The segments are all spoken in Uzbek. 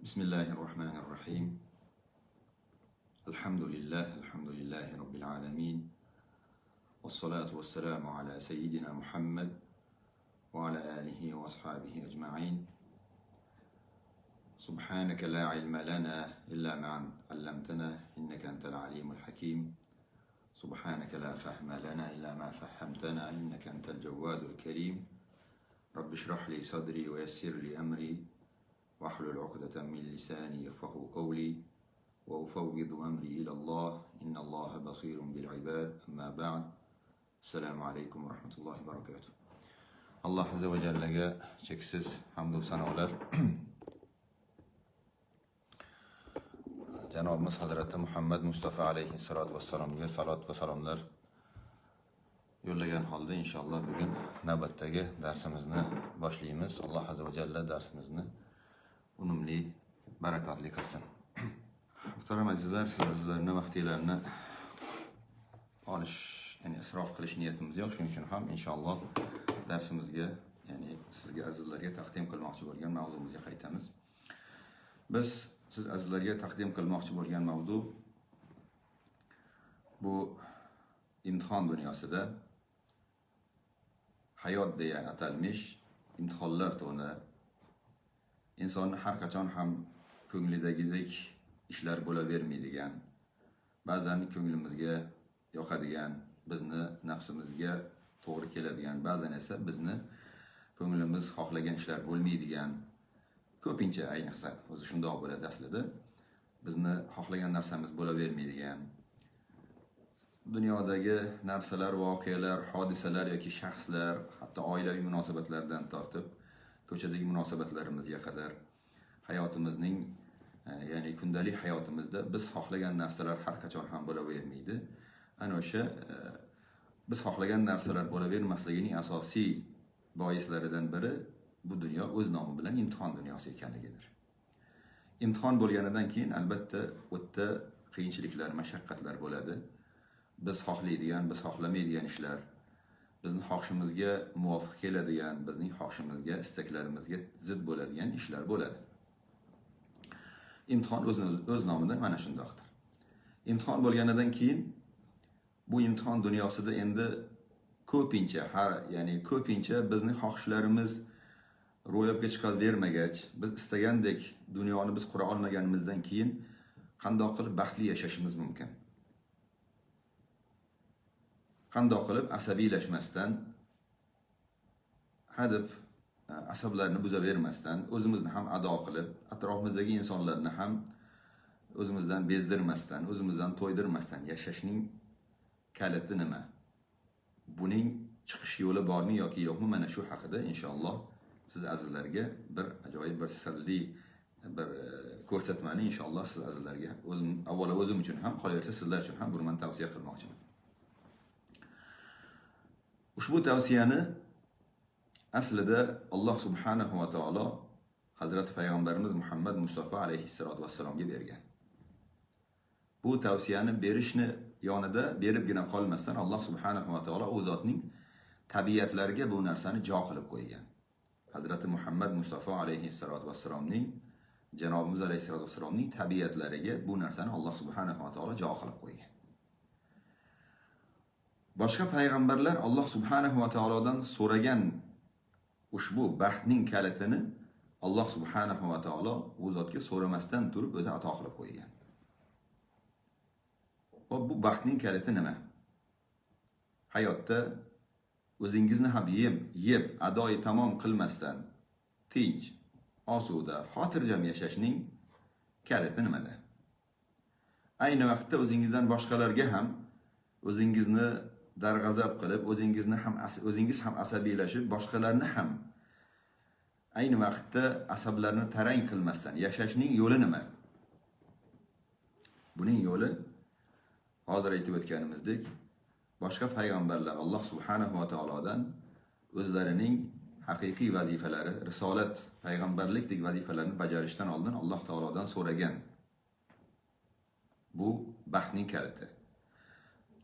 بسم الله الرحمن الرحيم. الحمد لله رب العالمين، والصلاة والسلام على سيدنا محمد وعلى آله وأصحابه أجمعين. سبحانك لا علم لنا إلا ما علمتنا إنك أنت العليم الحكيم. سبحانك لا فهم لنا إلا ما فهمتنا إنك أنت الجواد الكريم. رب اشرح لي صدري ويسر لي أمري واحلل عقدة من لساني يفقهوا قولي وأفوض أمري إلى الله إن الله بصير بالعباد. أما بعد، السلام عليكم ورحمة الله وبركاته. Allah Azze ve Celle'ye çeksiz hamd ve sanolar. Cenabımız Hazreti Muhammed Mustafa Aleyhisselatü Vesselam'ga salat ve selamlar yo'llagan holda inshaalloh bugun navbatdagi darsimizni boshlaymiz. Alloh Azza ve Celle darsimizni unumli, barakatli qilsin. Muhtaram azizlar, sizlarning vaqtlarini olish, ya'ni isrof qilish niyatimiz yo'q. Shuning uchun ham inshaalloh darsimizga, ya'ni sizga azizlarga taqdim qilmoqchi bo'lgan mavzumizga qaytamiz. Biz siz azizlarga taqdim qilmoqchi bo'lgan mavzu bu imtihon dunyosida hayot deya atalmish imtihonlar to'ni insonni har qachon ham ko'nglidagidek ishlar bo'lavermaydigan, ba'zan ko'nglimizga yoqadigan, bizni nafsimizga to'g'ri keladigan, ba'zan esa bizni ko'nglimiz xohlagan ishlar bo'lmaydigan, ko'pincha ayniqsa o'zi shundoq bo'ladi aslida, bizni xohlagan narsamiz bo'lavermaydigan dunyodagi narsalar, voqealar, hodisalar yoki shaxslar, hatto oilaviy munosabatlardan tortib ko'chadagi munosabatlarimizga qadar hayotimizning, ya'ni kundalik hayotimizda biz xohlagan narsalar har qachon ham bo'lavermaydi. Ana o'sha biz xohlagan narsalar bo'lavermasligining asosiy boislaridan biri bu dunyo o'z nomi bilan imtihon dunyosi ekanligidir. Imtihon bo'lganidan keyin albatta o'tda qiyinchiliklar, mashaqqatlar bo'ladi. Biz xohlaydigan, biz xohlamaydigan ishlar, bizning xohishimizga muvofiq keladigan, bizning xohishimizga, istaklarimizga zid bo'ladigan ishlar bo'ladi. Imtihon o'z nomidan mana shundoqdir. Imtihon bo'lganidan keyin bu imtihon dunyosida endi ko'pincha bizning xohishlarimiz ro'yobga chiqavermagach, biz istagandek dunyoni biz qura olmaganimizdan keyin qandoq qilib baxtli yashashimiz mumkin? Qandoq qilib asabiylashmasdan, hadeb asablarni buzavermasdan, o'zimizni ham ado qilib, atrofimizdagi insonlarni ham o'zimizdan bezdirmasdan, o'zimizdan to'ydirmasdan yashashning kaliti nima? Buning chiqish yo'li bormi yoki yo'qmi? Mana shu haqida inshaalloh siz azizlarga bir ajoyib, bir sirli bir ko'rsatmani inshaalloh siz azizlarga avvalo o'zim uchun ham, qolaversa sizlar uchun ham buni men tavsiya qilmoqchiman. Ushbu tavsiyani aslida Alloh subhanahu va taolo Hazrati Payg'ambarimiz Muhammad Mustafa Aleyhisselatü Vesselam'ga bergan. Bu tavsiyani berishni yonida beribgina qolmasdan Alloh subhanahu va taolo o'z zotning tabiatlariga bu narsani jo qilib qo'ygan. Hazrati Muhammad Mustafa Aleyhisselatü Vesselam'ning, Janobimiz Aleyhisselatü Vesselam'ning tabiatlariga bu narsani Alloh subhanahu va taolo jo qilib qo'ygan. Boshqa payg'ambarlar Alloh subhanahu va taolodan so'ragan ushbu baxtning kalitini Alloh subhanahu va taolo u zotga so'ramasdan turib o'zi ato qilib qo'ygan. Va bu baxtning kaliti nima? Hayotda o'zingizni ham yeb adoyi tamom qilmasdan tinch, osuda, xotirjam yashashning kaliti nimada? Ayni vaqtda o'zingizdan boshqalarga ham o'zingizni darg'azab qilib, o'zingiz ham asabiylashib, boshqalarni ham ayni vaqtda asablarni tarang qilmasdan yashashning yo'li nima? Buning yo'li hozir aytib o'tganimizdek, boshqa payg'ambarlar Alloh subhanahu va taolodan o'zlarining haqiqiy vazifalari, risolat, payg'ambarlikdek vazifalarni bajarishdan oldin Alloh taolodan so'ragan. Bu baxtning kaliti.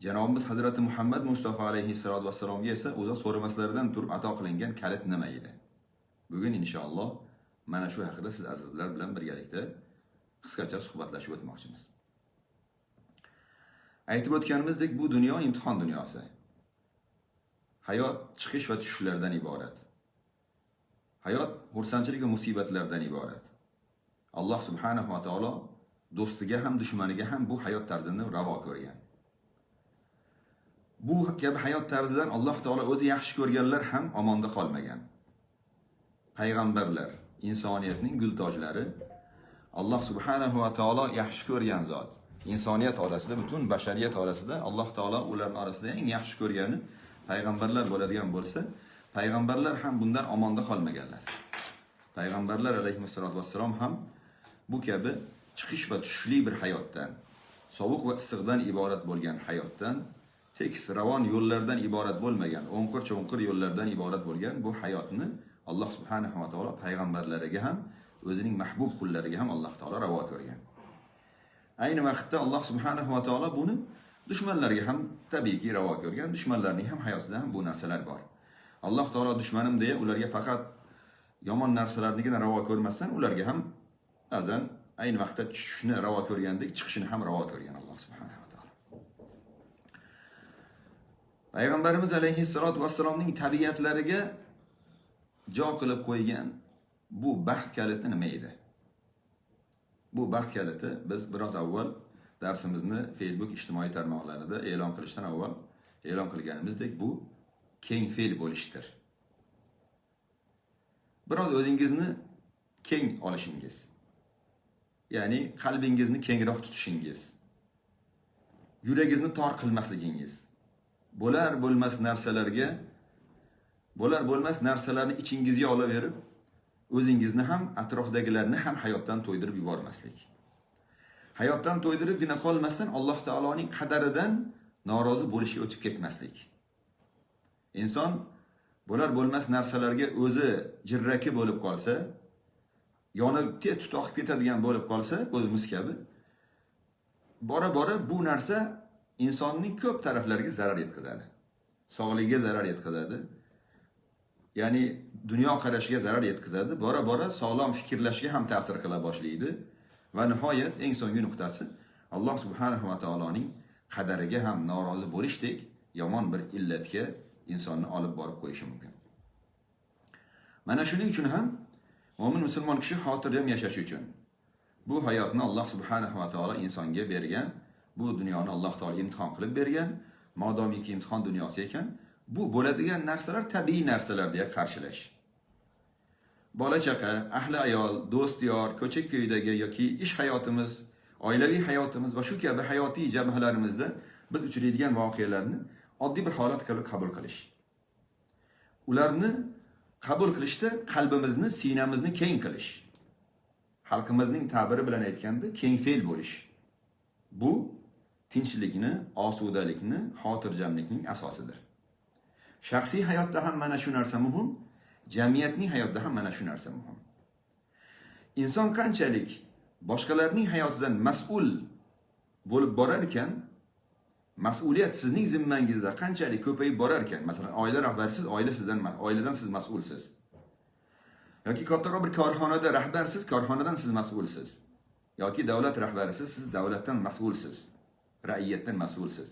Janobimiz Hazrati Muhammad Mustafa Aleyhisselatü Vesselam'ga esa o'zi so'ramaslaridan turib ato qilingan kalit nima edi? Bugun inshaalloh mana shu haqida siz azizlar bilan birgalikda qisqacha suhbatlashib o'tmoqchimiz. Aytib o'tganimizdek, bu dunyo imtihon dunyosi. Hayot chiqish va tushishlardan iborat. Hayot xursandchilik va musibatlardan iborat. Alloh subhanahu va taolo do'stiga ham dushmaniga ham bu hayot tarzini ravo ko'rgan. Bu kabi hayot tarzidan Alloh taolo o'zi yaxshi ko'rganlar ham omonda qolmagan. Payg'ambarlar, insoniyatning gultojlari, Alloh subhanahu va taolo yaxshi ko'rgan zot. İnsaniyat orasida, butun bashariyat orasida Alloh taolo ularning orasida eng yaxshi ko'rgani payg'ambarlar bo'ladigan bo'lsa, payg'ambarlar ham bundan omonda qolmaganlar. Payg'ambarlar alayhissalatu vassalom ham bu kabi chiqish va tushishli bir hayotdan, sovuq va issiqdan iborat bo'lgan hayotdan, tekis ravon yo'llardan iborat bo'lmagan, o'nqir-cho'nqir yo'llardan iborat bo'lgan bu hayotni Alloh subhanahu va taolo payg'ambarlariga ham, o'zining mahbub qullariga ham Alloh taolo ravo ko'rgan. Ayni vaqtda Alloh subhanahu va taolo buni dushmanlarga ham tabiiyki ravo ko'rgan. Dushmanlarning ham hayotida ham bu narsalar bor. Alloh taolo dushmanim deya ularga faqat yomon narsalarnigina ravo ko'rmasdan, ularga ham ba'zan ayni vaqtda tushishni ravo ko'rgandek, chiqishini ham ravo ko'rgan Alloh subhanahu va taolo. Payg'ambarimiz alayhissalatu vassalomning tabiatlariga jo qilib qo'ygan bu baxt kaliti nima edi? Bu baxt kaliti biz biroz avval darsimizni Facebook ijtimoiy tarmoqlarida e'lon qilishdan avval e'lon qilganimizdek, bu keng fe'l bo'lishdir. Biroz o'zingizni keng olishingiz, ya'ni qalbingizni kengroq tutishingiz, yuragingizni tor qilmasligingiz, bo'lar bo'lmas narsalarni ichingizga olaverib, o'zingizni ham, atrofdagilarni ham hayotdan to'ydirib yubormaslik. Hayotdan to'ydiribgina qolmasdan Alloh taoloning qadaridan norozi bo'lishga o'tib ketmaslik. Inson bo'lmas narsalarga o'zi jirraki bo'lib qolsa, yonib tez tutaqib ketadigan bo'lib qolsa, o'zimiz kabi, bora bu narsa insonning ko'p taraflariga zarar yetkazadi. Sog'ligiga zarar yetkazadi. Ya'ni dunyo qarashiga zarar yetkazadi. Bora sog'lom fikrlashga ham ta'sir qila boshlaydi va nihoyat eng so'nggi nuqtasi Alloh subhanahu va taoloning qadariga ham norozi bo'lishdek yomon bir illatga insonni olib borib qo'yishi mumkin. Mana shuning uchun ham mo'min musulmon kishi xotirjam yashash uchun bu hayotni Alloh subhanahu va taolo insonga bergan, bu dunyoni Alloh taolo imtihon qilib bergan, modomiki imtihon dunyosi ekan, bu bo'ladigan narsalar tabiiy narsalar deya qarshilash. Bola chaqa, ahli ayol, do'st yor, ko'cha-ko'ydagi yoki ish hayotimiz, oilaviy hayotimiz va shu kabi hayotiy jabhalarimizda biz uchraydigan voqealarni oddiy bir holat qilib qabul qilish. Ularni qabul qilishda qalbimizni, sinamizni keng qilish. Xalqimizning ta'biri bilan aytganda keng fe'l bo'lish. Bu tinchlikni, osudalikni, xotirjamlikning asosidir. Shaxsiy hayotda ham mana shu narsa muhim, jamiyatning hayotida ham mana shu narsa muhim. Inson qanchalik boshqalarning hayotidan mas'ul bo'lib borar ekan, mas'uliyat sizning zimmangizda qanchalik ko'payib borar ekan, masalan, oila rahbarisiz, oiladan siz mas'ulsiz. Yoki kattaroq bir korxonada rahbarsiz, korxonadan siz mas'ulsiz. Yoki davlat rahbarisiz, siz davlatdan mas'ulsiz. Ra'iyatdan mas'ulsiz.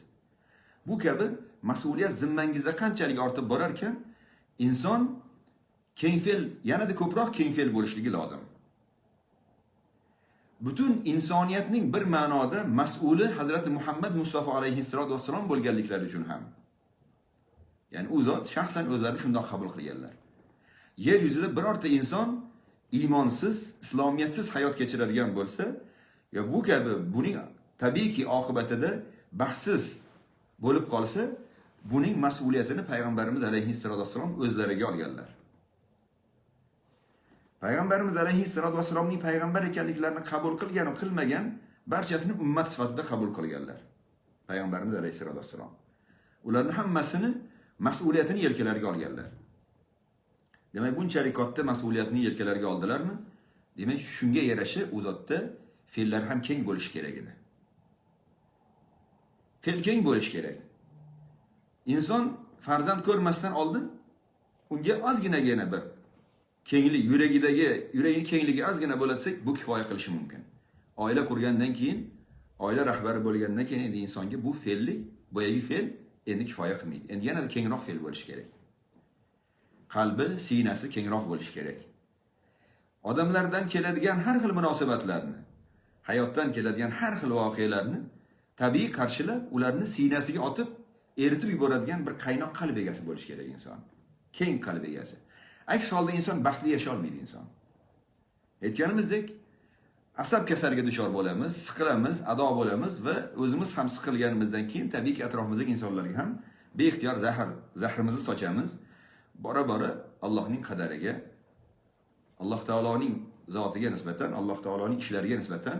Bu kabi mas'uliyat zimmangizda qanchalik ortib borar ekan, inson kengfe'l, yanada ko'proq kengfe'l bo'lishligi lozim. Butun insoniyatning bir ma'noda mas'uli Hazrati Muhammad Mustafa alayhissalatu vassalom bo'lganliklari uchun ham. Ya'ni u zot shaxsan o'zlari shundoq qabul qilganlar. Yer yuzida birorta inson iymonsiz, islomiyatsiz hayot kechiradigan bo'lsa, ya bu kabi buning tabiiyki oqibatida baxtsiz bo'lib qolsa, buning mas'uliyatini payg'ambarimiz alayhissalatu vassalom o'zlariga olganlar. Payg'ambarimiz alayhissalatu vassalomning payg'ambar ekanliklarini qabul qilgan va qilmagan barchasini ummat sifatida qabul qilganlar. Payg'ambarimiz alayhissalatu vassalom ularning hammasini mas'uliyatini yelkalariga olganlar. Demak, bunchalik katta mas'uliyatni yelkalariga oldilarmi? Demak, shunga yarasha u zotda fe'llar ham keng bo'lishi kerak edi. Fe'l keng bo'lish kerak. Inson farzand ko'rmasdan oldin unga ozginagina bir kenglik, yuragining kengligi ozgina bo'latsak, bu kifoya qilishi mumkin. Oila qurgandan keyin, oila rahbari bo'lgandan keyin endi insonga bu fe'llik, boyagi fe'l endi kifoya qilmaydi. Endi yanada kengroq fe'l bo'lishi kerak. Qalbi, siynasi kengroq bo'lishi kerak. Odamlardan keladigan har xil munosabatlarni, hayotdan keladigan har xil voqealarni tabiiy qarshilab, ularni siynasiga otib, eritib yuboradigan bir qaynoq qalb egasi bo'lishi kerak inson. Keng qalb egasi. Aks holda inson baxtli yashay olmaydi inson. Aytganimizdek, asab kasaliga duchor bo'lamiz, siqilamiz, ado bo'lamiz va o'zimiz ham siqilganimizdan keyin tabiiyki atrofimizdagi insonlarga ham beixtiyor zahrimizni sochamiz. Bora-bora Allohning qadariga, Alloh taoloning zotiga nisbatan, Alloh taoloning ishlariga nisbatan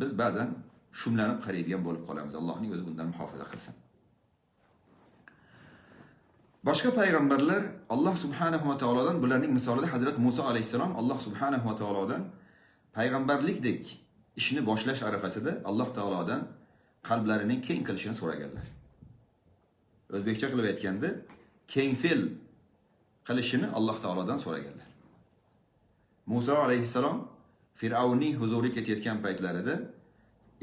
biz ba'zan shumlanib qaraydigan bo'lib qolamiz. Allohning o'zi bundan muhofaza qilsin. Boshqa payg'ambarlar Alloh subhanahu va taolodan, bularning misolida Hazrat Musa alayhisalom Alloh subhanahu va taolodan payg'ambarlikdek ishni boshlash arafasida Alloh taolodan qalblarining keng qilishini so'raganlar. O'zbekcha qilib aytganda, keng fe'l qilishini Alloh taolodan so'raganlar. Musa alayhisalom Fir'avnning huzuriga ketayotgan paytlarida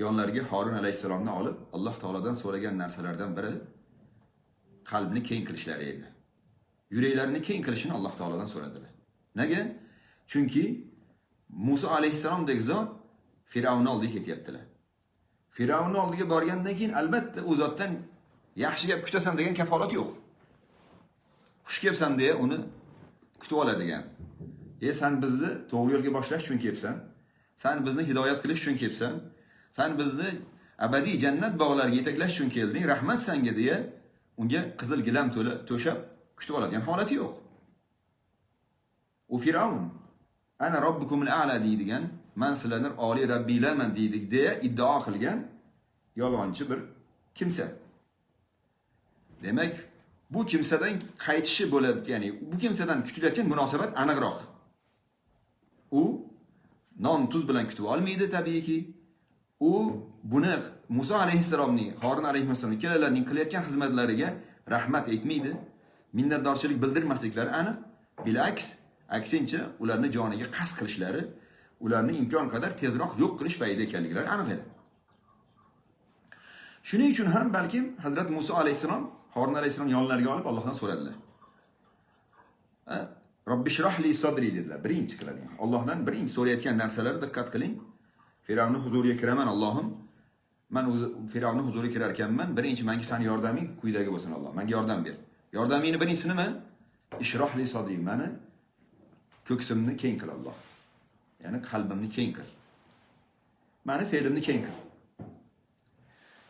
yonlariga Harun alayhisalomni olib, Alloh taolodan so'ragan narsalardan biri qalbni keng qilishlari edi. Yuraklarini keng qilishini Alloh taolodan so'radilar. Nega? Chunki Musa alayhisalomdek zot Fir'avnning oldiga ketyaptilar. Fir'avnning oldiga borgandan keyin albatta u zotdan yaxshi gap kutasan degan kafolat yo'q. Xush kelibsan deya uni kutib oladigan. Sen bizni to'g'ri yo'lga boshlash uchun kelibsan. Sen bizni hidoyat qilish uchun kelibsan. Sen bizni abadiy jannat bog'lariga yetaklash uchun kelding. Rahmat senga deya unga qizil gilam to'shab kutib oladigan holati yo'q. U Fir'avn ana robbukumul a'la deydigan, men sizlarning oliy rabbiylarman deydik deya iddao qilgan yolg'onchi bir kimsa. Demak, bu kimsadan qaytishi bo'ladi, ya'ni bu kimsadan kutilayotgan munosabat aniqroq. U non tuz bilan kutib olmaydi tabiiyki. U buni Musa alayhisalomning, Harun alayhisalomning ikkalalarining qilayotgan xizmatlariga rahmat aytmaydi. Minnatdorchilik bildirmasliklari aniq. Bilaks, aksincha ularni joniga qasd qilishlari, ularni imkon qadar tezroq yo'q qilish payida ekanliklari aniq edi. Shuning uchun ham balkim Hazrat Musa alayhisalom Harun alayhisalom yonlariga olib Allohdan so'radilar. Robbi shrah li sadri dedilar. Birinchi qiladigan. Allohdan birinchi so'rayotgan narsalarga diqqat qiling. Firavnning huzuriga kiraman Allohim. Men Firavnning huzuriga kirar ekanman. Birinchi menga seni yordaming quyidagi bo'lsin Alloh. Menga yordam ber. Yordamingni birinchisi nima? Ishrah li sadri. Meni ko'ksimni keng qil Alloh. Ya'ni qalbimni keng qil. Meni fe'limni keng qil.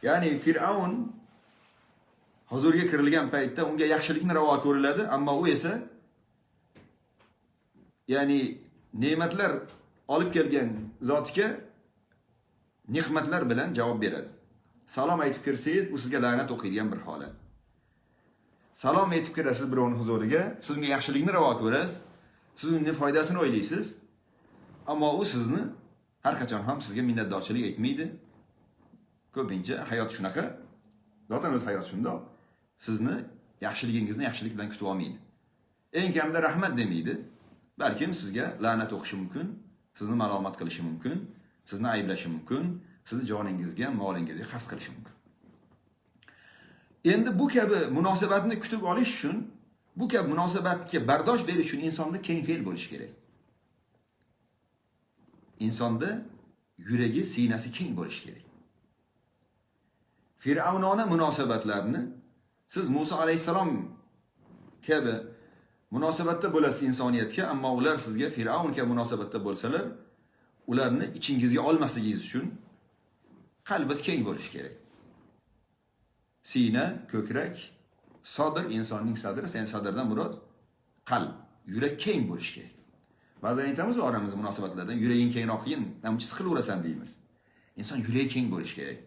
Ya'ni Firavn huzuriga kirilgan paytda unga yaxshilikni ravo ko'riladi, ammo u esa ya'ni ne'matlar olib kelgan zotga ne'matlar bilan javob beradi. Salom aytib kirsangiz, u sizga la'nat o'qiydigan bir holat. Salom aytib kirasiz birovning huzuriga, siz unga yaxshilikni ravo ko'rasiz, siz unga foydasini o'ylaysiz, ammo u sizni har qachon ham sizga minnatdorchilik aytmaydi. Ko'pincha hayot shunaqa. Zotan o'z hayot shundoq. Sizni yaxshiligingizni yaxshilik bilan kutib olmaydi. Eng kamida rahmat demaydi. Balkim sizga la'nat o'qishi mumkin, sizni malomat qilishi mumkin, sizni ayblashi mumkin, sizni joningizga, molingizga qasd qilishi mumkin. Endi bu kabi munosabatni kutib olish uchun, bu kabi munosabatga bardosh berish uchun insonda keng fe'l bo'lishi kerak. Insonda yuragi, siynasi keng bo'lishi kerak. Fir'avnona munosabatlarni siz Musa alayhisalom kabi munosabatda bo'lasiz insoniyatga, ammo ular sizga Fir'avn kabi munosabatda bo'lsalar, ularni ichingizga olmasligingiz uchun qalbingiz keng bo'lishi kerak. Siyna, ko'krak, sadr, insonning sadri, sen sadrdan murod qalb, yurak keng bo'lishi kerak. Ba'zan aytamiz oramizda munosabatlarda yuraging kengroq qiyin, namchi siqilaverasan deymiz. Inson yuragi keng bo'lishi kerak.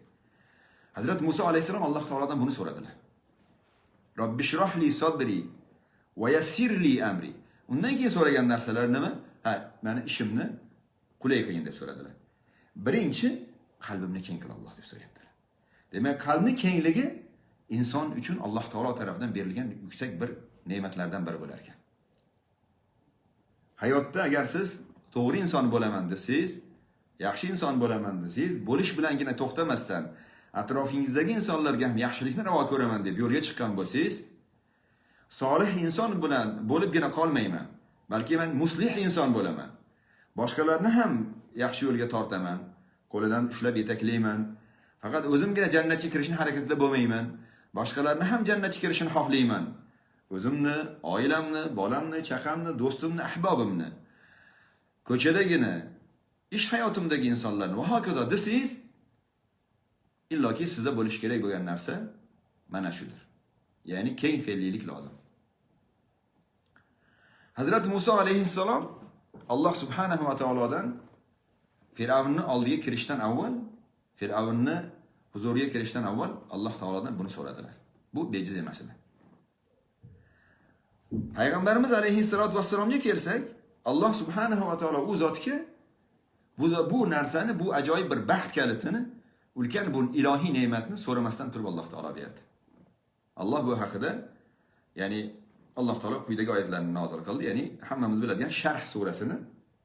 Hazrat Musa alayhisalom Alloh taolodan buni so'radilar. Robbi shrah li sadri va yassir li amri. Undan keyin so'ragan narsalar nima? Meni ishimni qulay qiling deb so'radilar. Birinchi qalbimni keng qil Alloh deb so'rayaptilar. Demak, qalbning kengligi inson uchun Alloh taolo tomonidan berilgan yuksak bir ne'matlardan biri bo'lar ekan. hayotda agar siz to'g'ri inson bo'laman desangiz, yaxshi inson bo'laman desangiz, bo'lish bilangina to'xtamasdan atrofingizdagi insonlarga ham yaxshilikni ravo ko'raman deb yo'lga chiqqan bo'lsangiz, solih inson bilan bo'libgina qolmayman, balki men muslih inson bo'laman. Boshqalarni ham yaxshi yo'lga tortaman, qo'lidan ushlab yetaklayman. Faqat o'zimgina jannatga kirishni harakatida bo'lmayman. Boshqalarni ham jannatga kirishini xohlayman. O'zimni, oilamni, bolamni, chaqamni, do'stimni, ahbobimni, ko'chadagina, ish hayotimdagi insonlarni va hokazo desangiz, illoki sizda bo'lish kerak bo'lgan narsa mana shudir. Ya'ni keng fe'llilik lozim. Hazrat Musa alayhissalom Alloh subhanahu va taolodan Firavunni oldiga kirishdan avval, Firavunni huzuriga kirishdan avval Alloh taolodan buni so'radilar. Bu bejiz emas edi. Payg'ambarimiz alayhissalatu vassalomga kelsak, Alloh subhanahu va taolo u zotga bu narsani, bu ajoyib bir baxt kalitini, ulkan bu ilohiy ne'matni so'ramasdan turib Alloh taolo berdi. Alloh bu haqida, ya'ni Alloh taolo quyidagi oyatlarni nozil qildi, ya'ni hammamiz biladigan Sharh surasini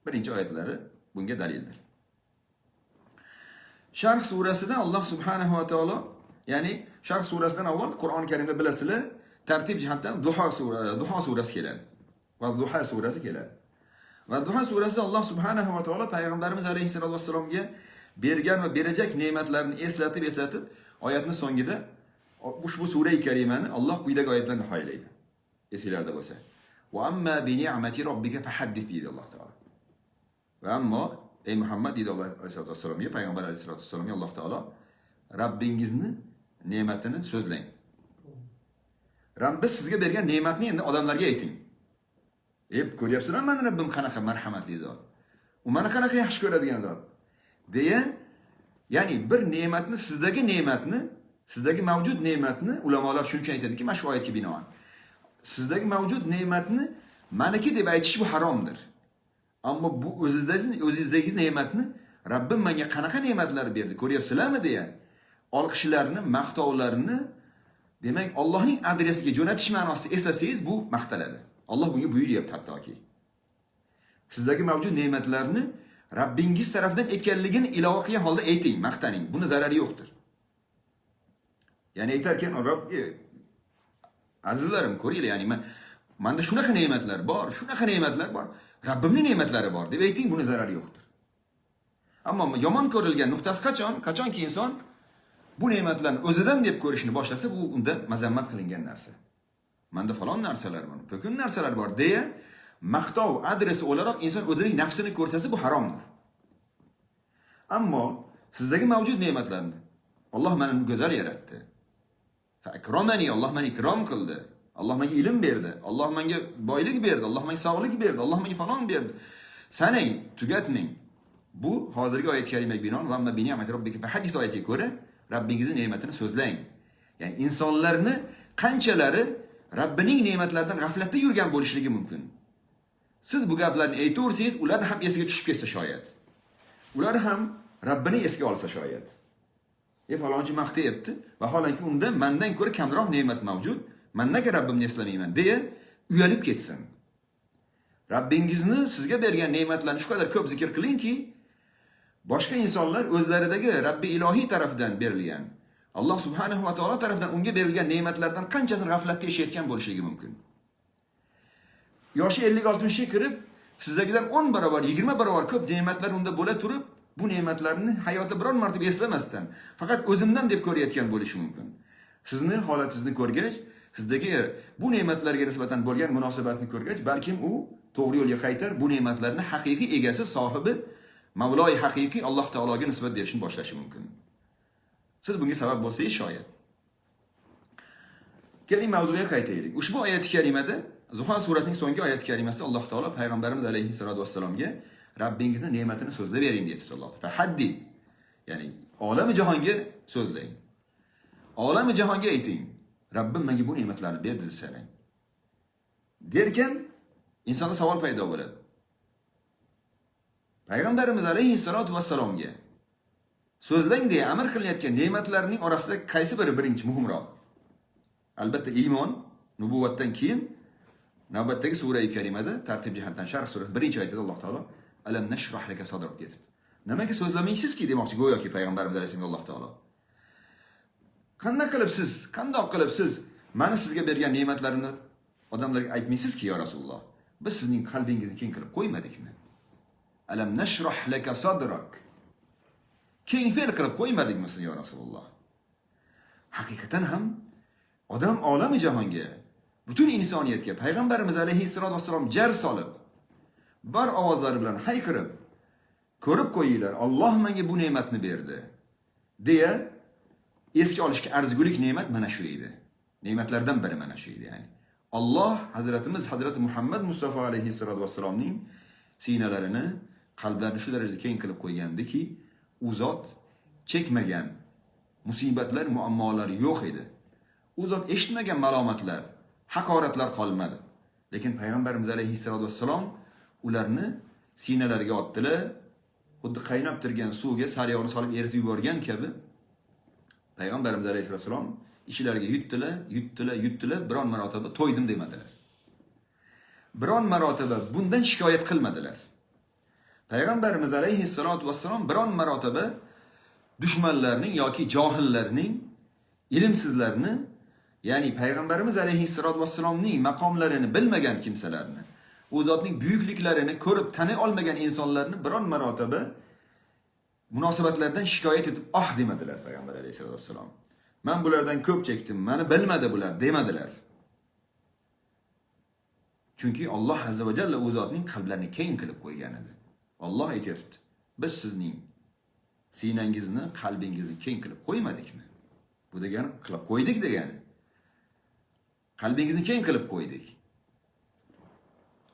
birinchi oyatlari bunga dalildir. Sharh surasida Alloh subhanahu va taolo, ya'ni Sharh surasidan avval Qur'oni Karimda bilasizlar, tartib jihatdan Duho surasi keladi va Duho surasi keladi. Va Duho surasida Alloh subhanahu va taolo payg'ambarimiz alayhissalatu vassalomga bergan va berajak ne'matlarni eslatib oyatning so'ngida ushbu sura-i karimani Alloh quyidagi oyat bilan nihoyalaydi. Esinglarda bo'lsa. Va amma bi ni'mati robbika fahaddith deydi Alloh taolo. Va ammo ey Muhammad deydi Alloh alayhissalatu vassalomga, payg'ambar alayhissalatu vassalomga Alloh taolo Rabbingizni ne'matini so'zlang. Rabbingiz sizga bergan ne'matni endi odamlarga ayting. Ko'ryapsizlar, men Rabbim qanaqa marhamatli zot. U meni qanaqa yaxshi ko'radigan zot. deya, ya'ni bir ne'matni, sizdagi mavjud ne'matni ulamolar shuncha aytadiki, mana shu oyatga binoan, sizdagi mavjud ne'matni meniki deb aytish bu haromdir. Ammo bu o'zingizdagi ne'matni Rabbim menga qanaqa ne'matlar berdi, ko'ryapsizlarmi deya olqishlarni, maqtovlarini, demak Allohning adresiga jo'natish ma'nosida eslasangiz bu maqtaladi. Alloh bunga buyuryapti hattoki. Sizdagi mavjud ne'matlarni Rabbingiz tomonidan ekanligini ilova qilgan holda ayting, maqtaning. Buni zarari yo'qdir. Ya'ni aytarkan, Robbi, azizlarim, ko'ringlar, ya'ni menda shunaqa ne'matlar bor, Rabbimning ne'matlari bor deb ayting, buni zarari yo'qdir. Ammo yomon ko'rilgan nuqtasi qachonki inson bu ne'matlarni o'zidan deb ko'rishni boshlasa, bu unda mazammat qilingan narsa. Menda falon narsalar bor, to'kin narsalar bor deya maqtov adresi o'laroq inson o'zining nafsini ko'rsatsa, bu haromdir. Ammo sizdagi mavjud ne'matlarni Alloh meni go'zal yaratdi. Fa akramani, Alloh meni ikrom qildi. Alloh menga ilm berdi. Alloh menga boylik berdi. Alloh menga sog'lik berdi. Alloh menga falon berdi. Sanang, tugatmang. Bu hozirgi oyat karimaga binoan va amma bi ni'mati robbika fa hadis oyatiga ko'ra Rabbingizning ne'matini so'zlang. Ya'ni insonlarni qanchalari Rabbining ne'matlaridan g'aflatda yurgan bo'lishligi mumkin. Siz bu gaplarni aytaversangiz, ular ham esiga tushib ketsa shoyat. Ular ham Rabbini esga olsa shoyat. Falonchi maqtayapti, vaholanki unda mendan ko'ra kamroq ne'mat mavjud, men nega Rabbimni eslamayman deya uyalib ketsin. Rabbingizni sizga bergan ne'matlarni shu qadar ko'p zikr qilingki, boshqa insonlar o'zlaridagi Rabbi ilohiy tarafidan berilgan, Alloh subhanahu va taolo tarafidan unga berilgan ne'matlardan qanchasini g'aflatda yashayotgan bo'lishligi mumkin. Yoshi 50-60 ga kirib, sizdagidan 10 barobar, 20 barobar ko'p ne'matlar unda bo'la turib, bu ne'matlarni hayotda biron marta eslamasdan, faqat o'zimdan deb ko'rayotgan bo'lishi mumkin. Sizni holatingizni ko'rgach, sizdagi bu ne'matlarga nisbatan bo'lgan munosabatni ko'rgach, balkim u to'g'ri yo'lga qaytar, bu ne'matlarni haqiqiy egasi, sohibi, Mavloi haqiqiy Alloh taologa nisbat berishni boshlashi mumkin. Siz bunga sabab bo'lsangiz shoyat. Keling mavzuga qaytaylik. Ushbu oyat karimada, Zuho surasining so'nggi oyat karimasida Alloh taolo payg'ambarimiz alayhissalatu vassalomga Rabbingizning ne'matini so'zlab bering deydi Alloh. Fa haddid. Ya'ni olami jahonga so'zlang. Olami jahonga ayting. Rabbim menga bu ne'matlarni berdi desang. Derkan insonda savol paydo bo'ladi. Payg'ambarimiz alayhissalatu vassalomga so'zlang deya amr qilinayotgan ne'matlarning orasida qaysi biri birinchi muhimroq? Albatta iymon, nubuvatdan keyin Navbatdagi sura-i karimada tartib jihatdan Sharh surasi 1-oyatida Alloh taolo alam nashrah laka sadrak dedi. Nimaga so'zlamaysizki demoqchi go'yoki payg'ambarimiz alayhisalom Alloh taolo. Qanday qilib siz meni sizga bergan ne'matlarimni odamlarga aytmaysizki ya Rasululloh? Biz sizning qalbingizni keng qilib qo'ymadikmi? Alam nashrah laka sadrak. Keng fe'l qilib qo'ymadikmi siz ya Rasululloh? Haqiqatan ham odam olami jahonga, butun insoniyatga payg'ambarimiz alayhissalom vassalom jar solib, bar ovozlari bilan hayqirib, ko'rib qo'yinglar, Alloh menga bu ne'matni berdi deya esga olishga arzigulik ne'mat mana shu edi. Ne'matlardan biri mana shu edi, ya'ni. Alloh Hazrati Muhammad Mustafa alayhissalom vassalomning sinalarini, qalblarini shu darajada keng qilib qo'ygandiki, u zot chekmagan musibatlar, muammolar yo'q edi. U zot eshitmagan malomatlar, haqoratlar qolmadi. Lekin payg'ambarimiz alayhissalom vassalom ularni sinalariga otdilar, xuddi qaynab turgan suvga sariyog'ini solib eritib yuborgan kabi payg'ambarimiz alayhissalom ishlariga yutdilar, biron marotaba to'ydim demadilar. Biron marotaba bundan shikoyat qilmadilar. Payg'ambarimiz alayhissalom vassalom biron marotaba dushmanlarning yoki johillarning, ilmsizlarni, ya'ni payg'ambarimiz alayhissalom vassalomning maqomlarini bilmagan kimsalarni, u zotning buyukliklarini ko'rib tani olmagan insonlarni biron marotaba munosabatlardan shikoyat etib demadilar payg'ambar alayhissalom vassalom. Men bulardan ko'p chekdim, meni bilmadi bular demadilar. Chunki Alloh azza va jalla u zotning qalblarini keng qilib qo'ygan edi. Alloh aytibdi, biz sizning sinangizni, qalbingizni keng qilib qo'ymadikmi? Bu degani qilib qo'ydik degani. Qalbingizni keng qilib qo'ydik.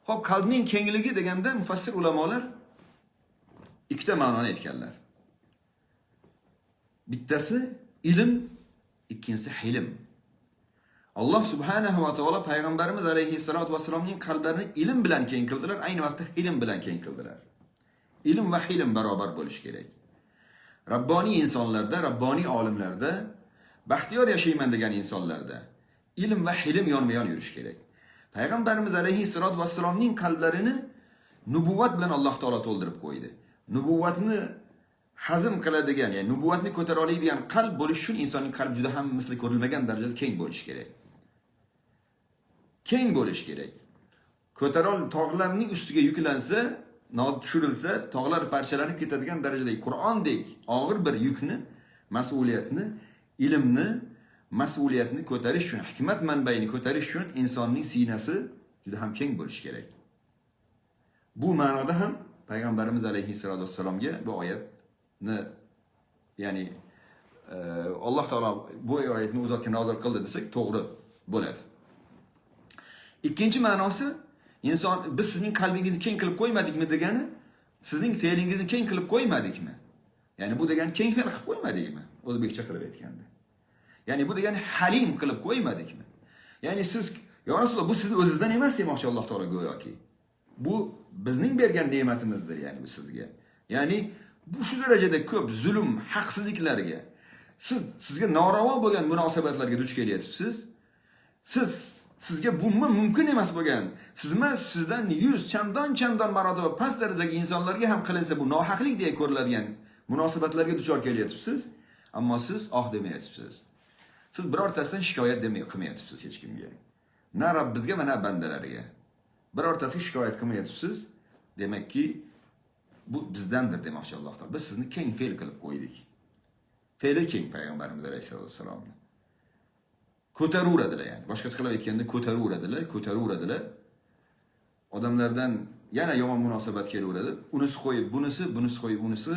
Xo'p, qalbning kengligi deganda mufassir ulamolar ikkita ma'noni aytganlar. Bittasi ilm, ikkinchisi hilm. Alloh subhanahu va taolo payg'ambarimiz alayhissalom vassalomning qalblarini ilm bilan keng qildilar, ayni vaqtda hilm bilan keng qildilar. Ilm va hilm barobar bo'lishi kerak. Rabboniy insonlarda, rabboniy olimlarda, baxtiyor yashayman degan insonlarda ilm va hilm yonma-yon yurish kerak. Payg'ambarimiz alayhissalom vassalomning qalblarini nubuvvat bilan Alloh taolo to'ldirib qo'ydi. Nubuvvatni hazm qiladigan, ya'ni nubuvvatni ko'tara oladigan qalb bo'lish uchun insonning qalbi juda ham misli ko'rilmagan darajada keng bo'lishi kerak. Keng bo'lish kerak. Ko'tarol tog'larning ustiga yuklansa, tushirilsa, tog'lar parchalanib ketadigan darajadagi Qur'ondek og'ir bir yukni, mas'uliyatni, ilmni, mas'uliyatni ko'tarish uchun, hikmat manbaini ko'tarish uchun insonning sinasi juda ham keng bo'lishi kerak. Bu ma'noda ham payg'ambarimiz alayhissalom vassalomga bu oyatni, ya'ni Alloh taolo bu oyatni u zotga nozil qildi desak to'g'ri bo'ladi. Ikkinchi ma'nosi, inson biz sizning qalbingizni keng qilib qo'ymadikmi degani, sizning fe'lingizni keng qilib qo'ymadikmi? Ya'ni bu degani keng fe'l qilib qo'ymadikmi? O'zbekcha qilib aytganda. Ya'ni bu degani halim qilib qo'ymadikmi? Ya'ni siz, ya Rasululloh, bu sizning o'zingizdan emas demoqchi Alloh taolo go'yoki. Bu bizning bergan ne'matimizdir, ya'ni bu sizga. Ya'ni bu shu darajada ko'p zulm, haqsizliklarga, sizga noravo bo'lgan munosabatlarga duch kelyapsiz. Sizga bu mumkin emas bo'lgan, sizdan 100 chandon marotaba past darajadagi insonlarga ham qilinsa bu nohaqlik deya ko'riladigan munosabatlarga duchor kelyapsiz, ammo siz demayapsiz. Siz birortasidan shikoyat qilmayapsiz hech kimga. Na Rabbingizga va na bandalarga. Birortasiga shikoyat qilmayapsiz. Demakki, bu bizdandir demoqchi Alloh taolo. Biz sizni keng fe'l qilib qo'ydik. Fe'li keng payg'ambarimiz alayhissalom. Ko'taraveradilar, ya'ni boshqacha qilib aytganda ko'taraveradilar. Odamlardan yana yomon munosabat kelaveradi. Unisi qo'yib bunisi qo'yib unisi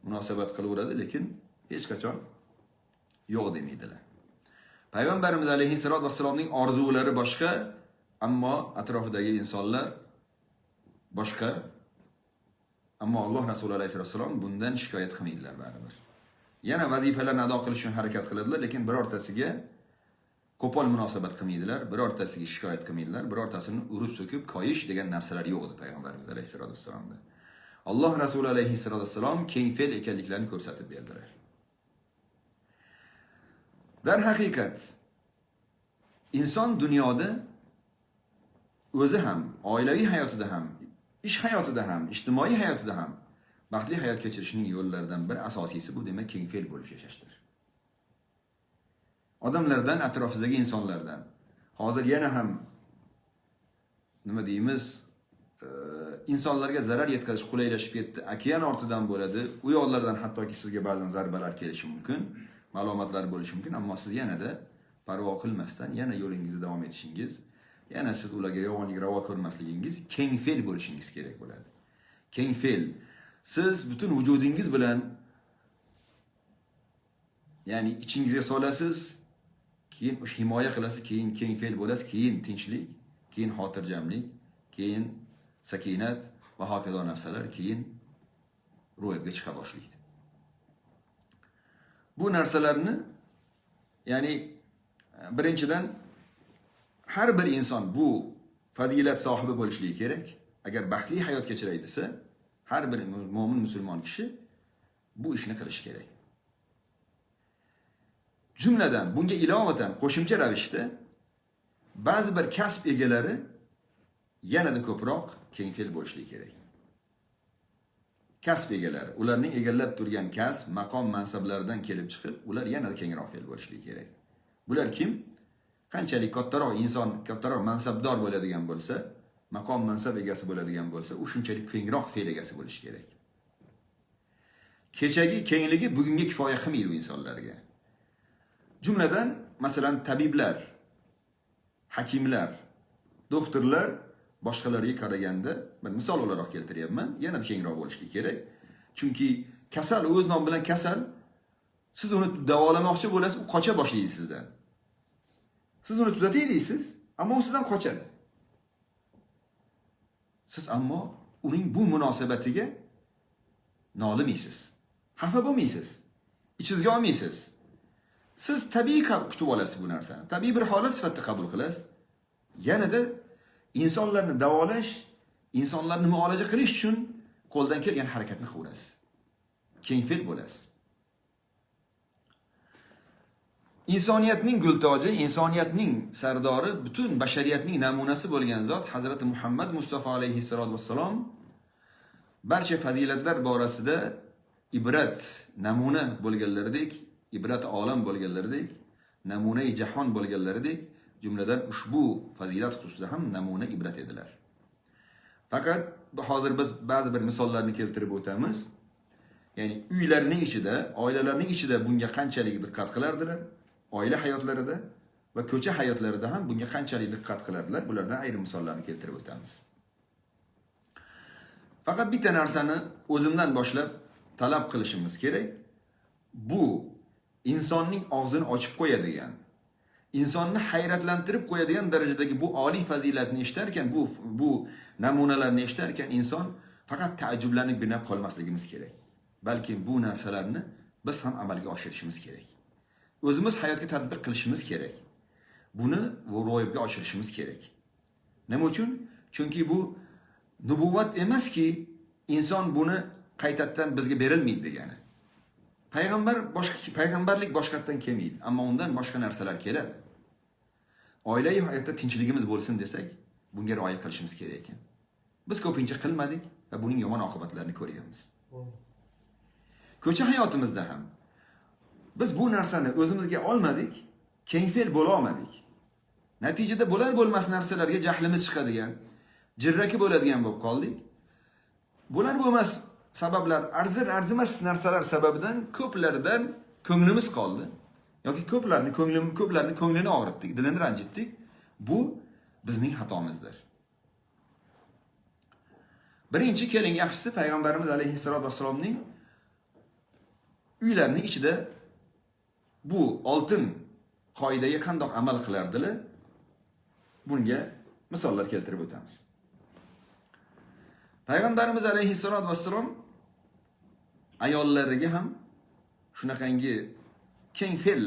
munosabat qilaveradi, lekin hech qachon yo'q demaydilar. Payg'ambarimiz alayhissalom vassalomning orzulari boshqa, ammo atrofidagi insonlar boshqa. Ammo Alloh Rasuli alayhissalom bundan shikoyat qilmaydilar baribir. Yana vazifalarni ado qilish uchun harakat qiladilar, lekin birortasiga qo'pol munosabat qilmaydilar, birortasiga shikoyat qilmaydilar, birortasini urib so'kib qo'yish degan narsalar yo'q edi payg'ambarimiz alayhissalom vassalomda. Alloh Rasuli alayhissalom vassalom keng fe'l ekanliklarini ko'rsatib berdilar. Dar haqiqat inson dunyoda o'zi ham, oilaviy hayotida ham, ish hayotida ham, ijtimoiy hayotida ham baxtli hayot kechirishning yo'llaridan bir asosiysi bu demak keng fe'l bo'lib yashashdir. Odamlardan, atrofizdagi insonlardan hozir yana ham nima deymiz, insonlarga zarar yetkazish qulaylashib ketdi. Okean ortidan bo'ladi. U yo'llardan hattoki sizga ba'zan zarbalar kelishi mumkin, ma'lumotlar bo'lishi mumkin, ammo siz yanada parvo qilmasdan yana yo'lingizda davom etishingiz, yana siz ularga yomonlik ravo ko'rmasligingiz, keng fe'l bo'lishingiz kerak bo'ladi. Keng fe'l. Siz butun vujudingiz bilan ya'ni ichingizga solasiz, keyin o'sha himoya qilasiz, keyin keng fe'l bo'lasiz, keyin tinchlik, keyin xotirjamlik, keyin sakinat va hokazo narsalar keyin ro'yobga chiqa boshlaydi. Bu narsalarni ya'ni birinchidan har bir inson bu fazilat sohibi bo'lishligi kerak. Agar baxtli hayot kechiray desa, har bir mo'min musulmon kishi bu ishni qilishi kerak. Jumladan bunga ilovatan qo'shimcha ravishda ba'zi bir kasb egalari yanada ko'proq keng fe'l bo'lishligi kerak. Kasb egalari, ularning egallab turgan kasb, maqom, mansablaridan kelib chiqib, ular yanada kengroq fe'l bo'lishligi kerak. Bular kim? Qanchalik kattaroq inson, kattaroq mansabdor bo'ladigan bo'lsa, maqom mansab egasi bo'ladigan bo'lsa, u shunchalik kengroq fe'l egasi bo'lishi kerak. Kechagi kengligi bugunga kifoya qilmaydi u insonlarga. Jumladan, masalan, tabiblar, hakimlar, doktorlar boshqalarga qaraganda, bir misol olaroq keltiryapman, yanada kengroq bo'lishi kerak. Chunki kasal o'z nomi bilan kasal, siz uni davolamoqchi bo'lasiz, u qocha boshlaydi sizdan. Siz uni tuzatay deysiz, ammo u sizdan qochadi. Siz ammo uning bu munosabatiga nolimaysiz. Xafa bo'lmaysiz. Ichingizga olmaysiz. Siz tabiiy kutib olasiz bu narsani. Tabiiy bir holat sifatida qabul qilasiz. Yanada insonlarni davolash, insonlarni muolaja qilish uchun qo'ldan kelgan harakatni qilasiz. Keng fe'l bo'lasiz. İnsoniyatning gultoji, insoniyatning sardori, butun bashariyatning namunasi bo'lgan zot Hazrati Muhammad Mustafa alayhissalatu vassalom barcha fazilatlar borasida ibrat, namuna bo'lganlaridek, ibrat olam bo'lganlaridek, namuna-i jahon bo'lganlaridek, jumladan ushbu fazilat xususida ham namuna ibrat edilar. Faqat hozir biz ba'zi bir misollarni keltirib o'tamiz. Ya'ni uylarning ichida, oilalarning ichida bunga qanchalik diqqat qilardilar, oila hayotlarida va ko'cha hayotlarida ham bunga qanchalik diqqat qilardilar, bulardan ayrim misollarni keltirib o'tamiz. Faqat bitta narsani o'zimdan boshlab talab qilishimiz kerak. Bu insonning og'zini ochib qo'yadigan, insonni hayratlantirib qo'yadigan darajadagi bu oliy fazilatni eshtarkan, bu namunalarni eshtarkan inson faqat taajjublanib binab qolmasligimiz kerak. Balki bu narsalarni biz ham amalga oshirishimiz kerak. O'zimiz hayotga tatbiq qilishimiz kerak. Buni ro'yobga oshirishimiz kerak. Nima uchun? Chunki bu nubuvvat emaski, inson buni qaytadan bizga berilmaydi degani. Payg'ambarlik boshqatdan kelmaydi, ammo undan boshqa narsalar keladi. Oilaviy hayotda tinchligimiz bo'lsin desak, bunga rioya qilishimiz kerak ekan. Biz ko'pincha qilmadik va buning yomon oqibatlarini ko'ryapmiz. Ko'cha hayotimizda ham biz bu narsani o'zimizga olmadik, keng fe'l bo'la olmadik. Natijada bo'lar bo'lmas narsalarga jahlimiz chiqadigan, jirraki bo'ladigan bo'lib qoldik. Bo'lar bo'lmas sabablar, arzimas narsalar sababidan ko'plaridan ko'nglimiz qoldi. Yoki ko'plarni ko'nglini og'ritdik, dilini ranjitdik. Bu bizning xatomizdir. Birinchi keling yaxshisi payg'ambarimiz alayhissalatu vassalomning uylarning ichida bu oltin qoidaga qandoq amal qilardilar? Bunga misollar keltirib o'tamiz. Payg'ambarimiz alayhissalatu vassalom ayollariga ham shunaqangi keng fe'l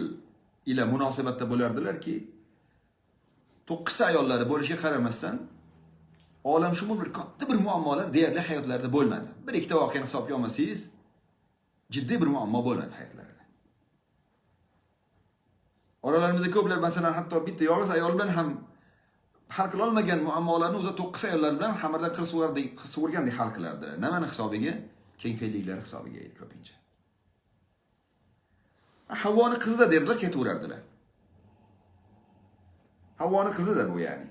ila munosabatda bo'lardilarki, 9 ta ayollari bo'lishiga qaramasdan olamshumul bir katta bir muammolar deyarli hayotlarida bo'lmadi. Bir ikkita voqeani hisobga olmasangiz, jiddiy bir muammo bo'lmadi hayotlarida. Oralarimizda ko'plar masalan hatto bitta yolg'iz ayol bilan ham hal qila olmagan muammolarni o'zi 9 ayollar bilan xamirdan qilib hal qilardi. Nimani hisobiga? Keng fe'lliklar hisobiga edi ko'pincha. Havvoni qizida derdilar, ketaverardilar. Havvoni qizida bu ya'ni.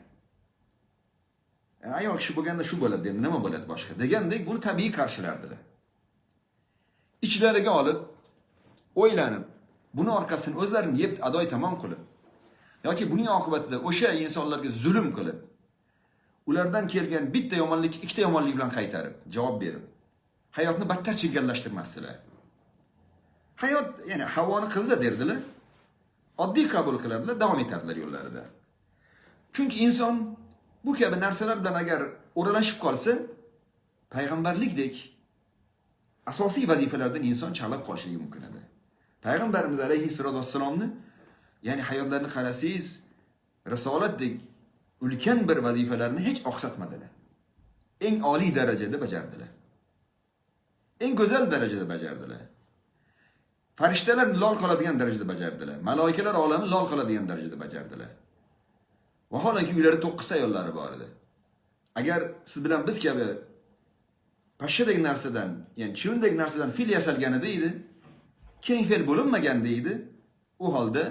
Ayol kishi bo'lganda shu bo'ladi, endi nima bo'ladi boshqa degandek buni tabiiy qarshilardilar. Ichlariga olib, o'ylanib, buni orqasini o'zlarini yeb adoy tamom qilib yoki buning oqibatida o'sha insonlarga zulm qilib, ulardan kelgan bitta yomonlik, ikkita yomonlik bilan qaytarib, javob berib, hayotni battar chegallashtirmasdilar. Hayot, ya'ni Havvoni qizida derdilar, oddiy qabul qilardilar, davom etardilar yo'llarida. Chunki inson bu kabi narsalar bilan agar o'ralashib qolsa, payg'ambarlikdek asosiy vazifalardan inson chalib qolishligi mumkin edi. Payg'ambarimiz alayhissalatu vassalomni, ya'ni hayotlarini qarasangiz, risolatdek ulkan bir vazifalarni hech oqsatmadilar. Eng oliy darajada bajardilar. Eng go'zal darajada bajardilar. Farishtalar lol qoladigan darajada bajardilar. Maloikalar olami lol qoladigan darajada bajardilar. Vaholanki uylarida 9 ayollari bor edi. Agar siz bilan biz kabi pashshadagi narsadan, ya'ni chivindagi narsadan fil yasalganida edi, keng fe'l bo'linmaganda edi, u holda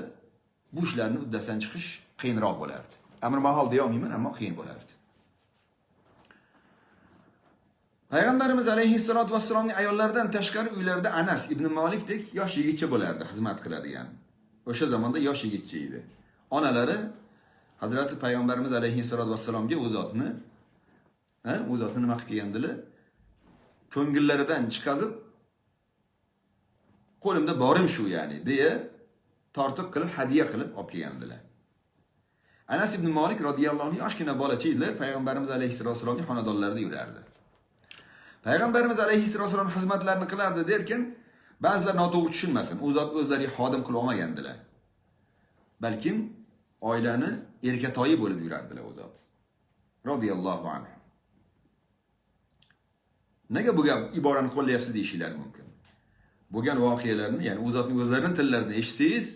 bu ishlarni uddasidan chiqish qiyinroq bo'lardi. Amr mahol deya olmayman, ammo qiyin bo'lardi. Payg'ambarimiz alayhissalatu vassalomning ayollaridan tashqari uylarida Anas ibn Malikdek yosh yigitcha bo'lardi, xizmat qiladigan. O'sha zamonda yosh yigitcha edi. Onalari Hazrati Payg'ambarimiz alayhissalatu vassalomga u zotni nima qilib kelgandilar? Ko'ngillaridan chiqazib, qo'limda borim shu ya'ni deya tortiq qilib, hadiya qilib olib kelgandilar. Anas ibn Malik radhiyallohu anhu yoshgina bolacha edilar, Payg'ambarimiz alayhissalatu vassalomning xonadonlarida yurardi. Payg'ambarimiz alayhissalatu vassalom xizmatlarini qilardi derken, ba'zilar noto'g'ri tushunmasin. U zot o'zlariga xodim qilib olmagandilar. Balkim oilani erkatoyi bo'lib yurardilar u zot. Radhiyallohu anhu. Nega bu gap iborani qo'llayapsiz deyishinglar mumkin. Bo'lgan voqealarni, ya'ni u zotning o'zlarining tillarini eshitsangiz,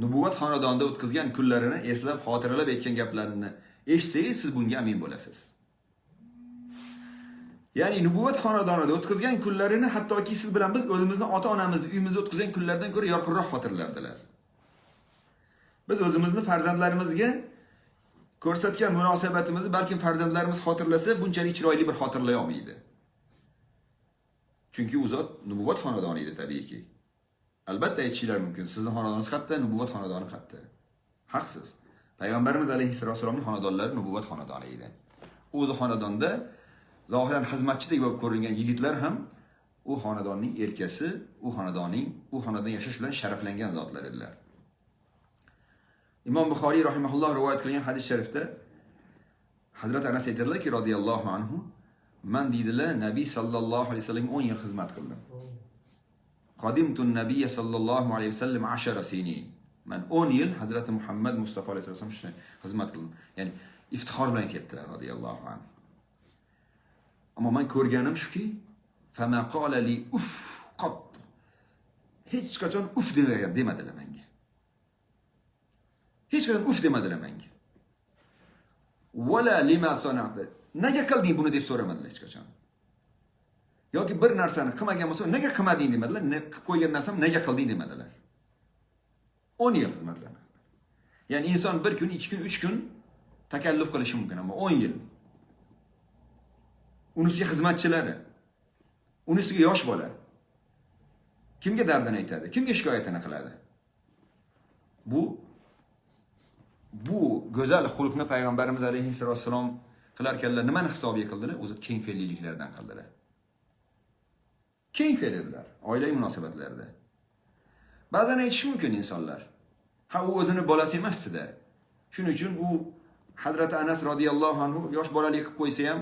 nubuvat xonadonida o'tkazgan kunlarini eslab, xotiralab aytgan gaplarini eshitsangiz, siz bunga amin bo'lasiz. Ya'ni nubuvat xonadonida o'tkazgan kunlarini hattoki siz bilan biz o'zimizning ota-onamizni uyimizda o'tkazgan kunlardan ko'ra yorqinroq xotirlardilar. Biz o'zimizni farzandlarimizga ko'rsatgan munosabatimizni balkim farzandlarimiz xotirlasa, bunchalik chiroyli bir xotirlay olmaydi. Chunki u zot nubuvat xonadoni edi tabiiyki. Albatta aytishingiz mumkin, sizning xonadoningiz qayerda, nubuvat xonadoni qayerda? Haqsiz. Payg'ambarimiz alayhissalatu vassalomning xonadonlari nubuvat xonadoni edi. O'zi xonadonda zohiran xizmatchidek bo'lib ko'ringan yigitlar ham u xonadonning erkasi, u xonadonda yashash bilan sharaflangan zotlar edilar. Imom Buxoriy rahimahulloh rivoyat qilgan hadis sharifda Hazrat Anas aytadilarki radhiyallohu anhu, men deydilar, Nabiy sallallohu alayhi vasallam 10 yil xizmat qildim. Qadimtun Nabiy sallallohu alayhi vasallam 10 sinin. Men 10 yil Hazrat Muhammad Mustafa alayhi vasallam xizmat qildim. Ya'ni iftixor bilan aytdilar radhiyallohu anhu. Ammo men ko'rganim shuki, fama qala li uf qat. Hech qachon uf demadilar menga. Hech qachon uf demadilar menga. Wala lima sana'ta. Nega qilding buni deb so'ramadilar hech qachon. Yoki bir narsani qilmagan bo'lsa, nega qilmading demadilar, qilib qo'ygan narsam nega qilding demadilar. 10 yil xizmatlarni. Ya'ni inson 1 kun, 2 kun, 3 kun takalluf qilishi mumkin, ammo 10 yil. Unisiga xizmatchilari, unisiga yosh bola. Kimga dardini aytadi? Kimga shikoyatini qiladi? Bu go'zal xulqni payg'ambarimiz alayhissalatu vassalom qilar ekanlar, nimani hisobiga qildilar? O'zi keng fe'lliklardan qildilar. Keng fe'l edilar oilaviy munosabatlarda. Ba'zan aytish mumkin insonlar, ha u o'zini bolasi emasdi-da. Shuning uchun u Hazrat Anas radhiyallohu anhu yosh bolalik qilib qo'ysa ham,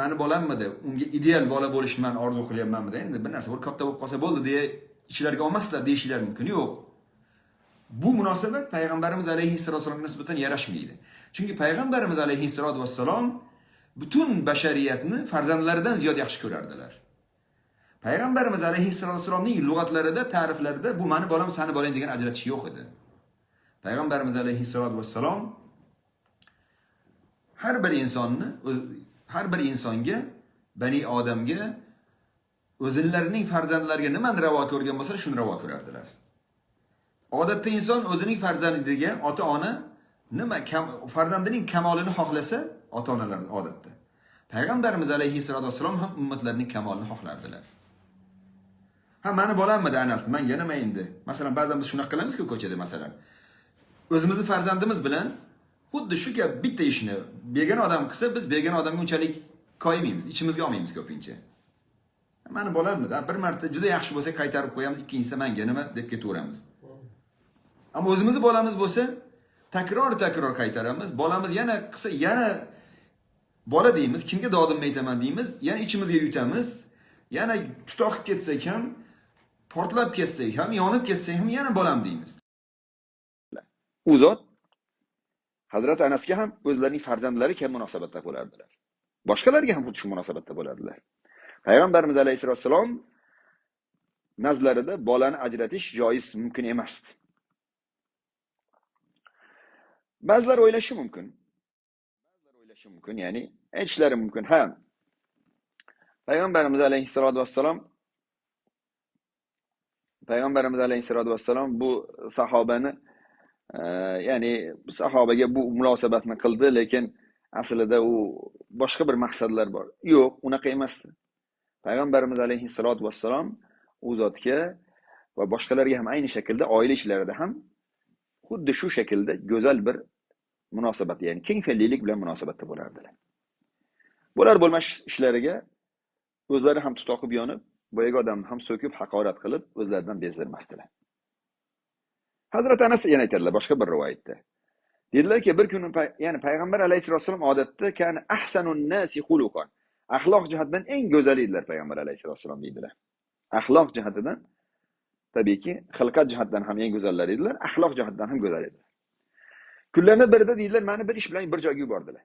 meni bolammidi, unga ideal bola bo'lishni men orzu qilyapmanmi-da, endi bir narsa bir katta bo'lib qolsa bo'ldi deya ichlariga olmaslar deyishlar mumkin. Yo'q. Bu munosabat payg'ambarimiz alayhissalatu vassalomga nisbatan yarashmaydi. Chunki payg'ambarimiz alayhissalatu vassalom butun bashariyatni farzandlaridan ziyod yaxshi ko'rardilar. Payg'ambarimiz alayhissalatu vassalomning lug'atlarida, ta'riflarida bu meni bolam, seni bolang degan ajratish yo'q edi. Payg'ambarimiz alayhissalatu vassalom har bir insonni, har bir insonga, bani odamga o'zlarining farzandlariga nimani ravo ko'rgan bo'lsa, shuni ravo ko'rardilar. Odatda inson o'zining farzandiga ota-ona farzandining kamolini xohlasa, ota-onalar odatda. Payg'ambarimiz alayhissalatu vassalom ham ummatlarining kamolini xohlardilar. Ha, mani bolammi-da Anas, menga nima endi? Masalan, ba'zan biz shunaqa qilamiz-ku ko'chada masalan. O'zimizning farzandimiz bilan xuddi shu gap bitta ishni begona odam qilsa, biz begona odamga unchalik qo'ymaymiz, ichimizga olmaymiz ko'pincha. Mani bolammi-da, bir marta juda yaxshi bo'lsa qaytarib qo'yamiz, ikkinchisi menga nima deb ketaveramiz. Ammo o'zimizni bolamiz bo'lsa, takror qaytaramiz. Bolamiz yana qilsa, yana bola deymiz, kimga dodimni aytaman deymiz, yana ichimizga yutamiz. Yana tutoqib ketsak ham, portlab ketsak ham, yonib ketsak ham yana bolam deymiz. U zot Hazrat Anasga ham o'zlarining farzandlari kabi munosabatda bo'lardilar. Boshqalarga ham xuddi shu munosabatda bo'lardilar. Payg'ambarimiz alayhissalom nazarlarida bolani ajratish joiz mumkin emas. Ba'zilar o'ylashi mumkin. Ya'ni aytishlari mumkin. Ha, Payg'ambarimiz alayhissalatu vassalom bu sahobani ya'ni sahobaga bu munosabatni qildi, lekin aslida u boshqa bir maqsadlar bor. Yo'q, unaqa emasdi. Payg'ambarimiz alayhissalatu vassalom u zotga va boshqalarga ham ayni shaklda oila ishlarida ham xuddi shu shaklda go'zal bir munosabat, ya'ni keng fe'llilik bilan munosabatda bo'lardilar. Bular bo'lmas ishlariga o'zlari ham tutoqib yonib, boyaga odamni ham so'kib, haqorat qilib, o'zlaridan bezdirmasdilar. Hazrat Anas yana aytadilar boshqa bir rivoyatda. Dedilarki, bir kuni ya'ni payg'ambar alayhissalom odatda kana ahsanun nasi xuluqan. Axloq jihatdan eng go'zal edilar payg'ambar alayhissalom deydilar. Axloq jihatidan tabiiyki, xilqat jihatdan ham eng go'zallar edilar, axloq jihatdan ham go'zal edilar. Kunlarning birida deydilar, meni bir ish bilan bir joyga yubordilar.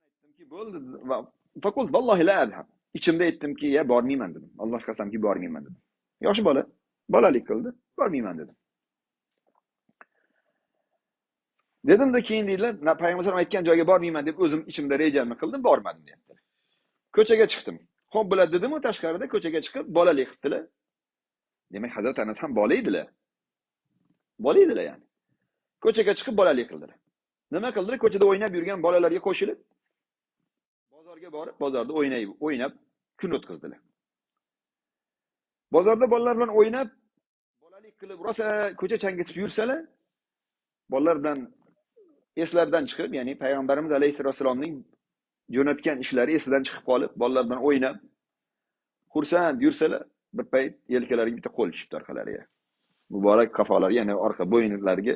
Aytdimki, bo'ldi va faqult vallohi la adhab. Ichimda aytdimki, ya bormayman dedim. Alloh qasamki bormayman dedim. Yosh bola, bolalik qildi, bormayman dedim. Dedimda keyin deydilar, payg'ambar aytgan joyga bormayman deb o'zim ichimda rejamni qildim, bormadim deyaptilar. Ko'chaga chiqdim. Xo'p bo'ladi dedim-u, tashqarida ko'chaga chiqib bolalik qildilar. Demak, Hazrat Anas ham bola edilar. Bola edilar ya'ni. Ko'chaga chiqib bolalik qildilar. Nima qildilar? Ko'chada o'ynab yurgan bolalarga qo'shilib bozorga borib, bozorda o'ynab kun o'tkazdilar. Bozorda bolalar bilan o'ynab, bolalik qilib, rosa ko'cha changitib yursalar, bolalar bilan eslaridan chiqib, ya'ni payg'ambarimiz alayhissalomning jo'natgan ishlari esidan chiqib qolib, bolalar bilan o'ynab, xursand yursalar, bir payt yelkalariga bitta qo'l tushibdi orqalariga. Muborak qafolariga, ya'ni orqa bo'yinlariga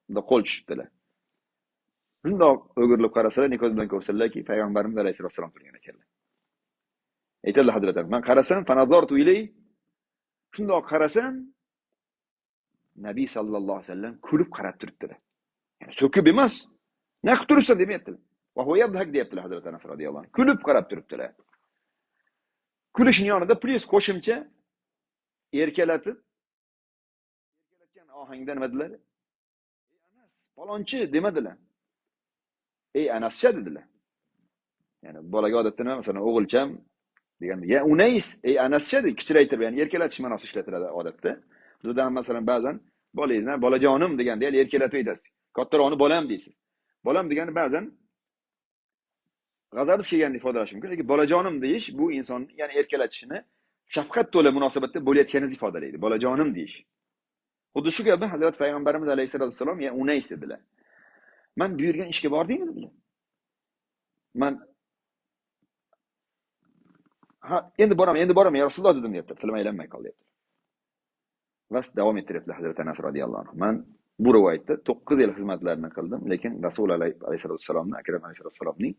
bitta qo'l tushibdilar. Shundoq o'girilib qarasalar, ko'z bilan ko'rsalarki, payg'ambarimiz alayhissalom turgan ekanlar. Aytadilar hazratlar, men qarasam, fanazortu ilay. Shundoq qarasam, Nabiy sallallohu alayhi vasallam kulib qarab turibdilar. Yani so'kib emas, naq turibsan demayaptilar. Va huwa yadhak deyaptilar Hazrat Anas radhiyallohu anhu. Kulib qarab turibdilar. Kulishning yonida plus qo'shimcha erkalatgan ohangda nima dedilar? Ey Anas, palonchi demadilar. Ey Anascha dedilar. Yani bolaga odatda nima, masalan, o'g'ilcham deganda, ya Unays, ey Anascha deb kichraytirib, ya'ni erkalatish ma'nosida ishlatiladi odatda. Bizda masalan ba'zan bolangizni bolajonim deganda erkalatib aytasiz. Kattaroni bolam deysiz. Bolam degani ba'zan g'azabingiz kelganda ifodalash mumkin, lekin bolajonim deyish bu inson ya'ni erkalatishini shafqat to'la munosabatda bo'layotganingizni ifodalaydi. Bolajonim deyish. Xuddi shu gapni Hazrat payg'ambarimiz alayhissalom ya Unays dedilar. Men buyurgan ishga bordingmi dedilar. Men endi boraman ya Rasululloh dedim deyapti. Tilma aylanmay qoldi deyapti. Vas davom ettiryaptilar Hazrat Anas radhiyallohu anhu. Men bu rivoyatda 9 yil xizmatlarini qildim, lekin Rasul alayhissalomning, Akram alayhissalomning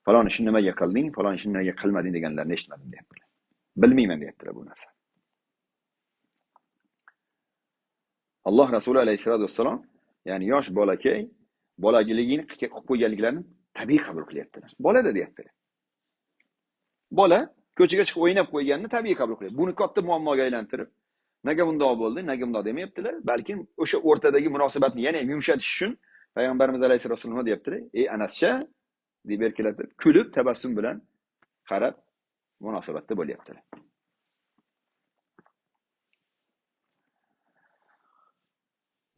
falon ishni nimaga qilding, falon ishni nimaga qilmading deganlarini eshitmadim deyaptilar. Bilmayman deyaptilar bu narsa. Alloh Rasuli alayhissalom, ya'ni yosh bolakay bolaligini qilib qo'yganliklarini tabiiy qabul qilyaptilar. Bolada deyaptilar. Bola ko'chaga chiqib o'ynab qo'yganini tabiiy qabul qilyapti. Buni katta muammoga aylantirib, nega bundoq bo'ldi, nega bundoq demayaptilar, balki o'sha o'rtadagi munosabatni yana yumshatish uchun Payg'ambarimiz alayhissalom nima deyapti? Ey Anascha deb erkalatib, kulib, tabassum bilan qarab munosabatda bo'lyaptilar.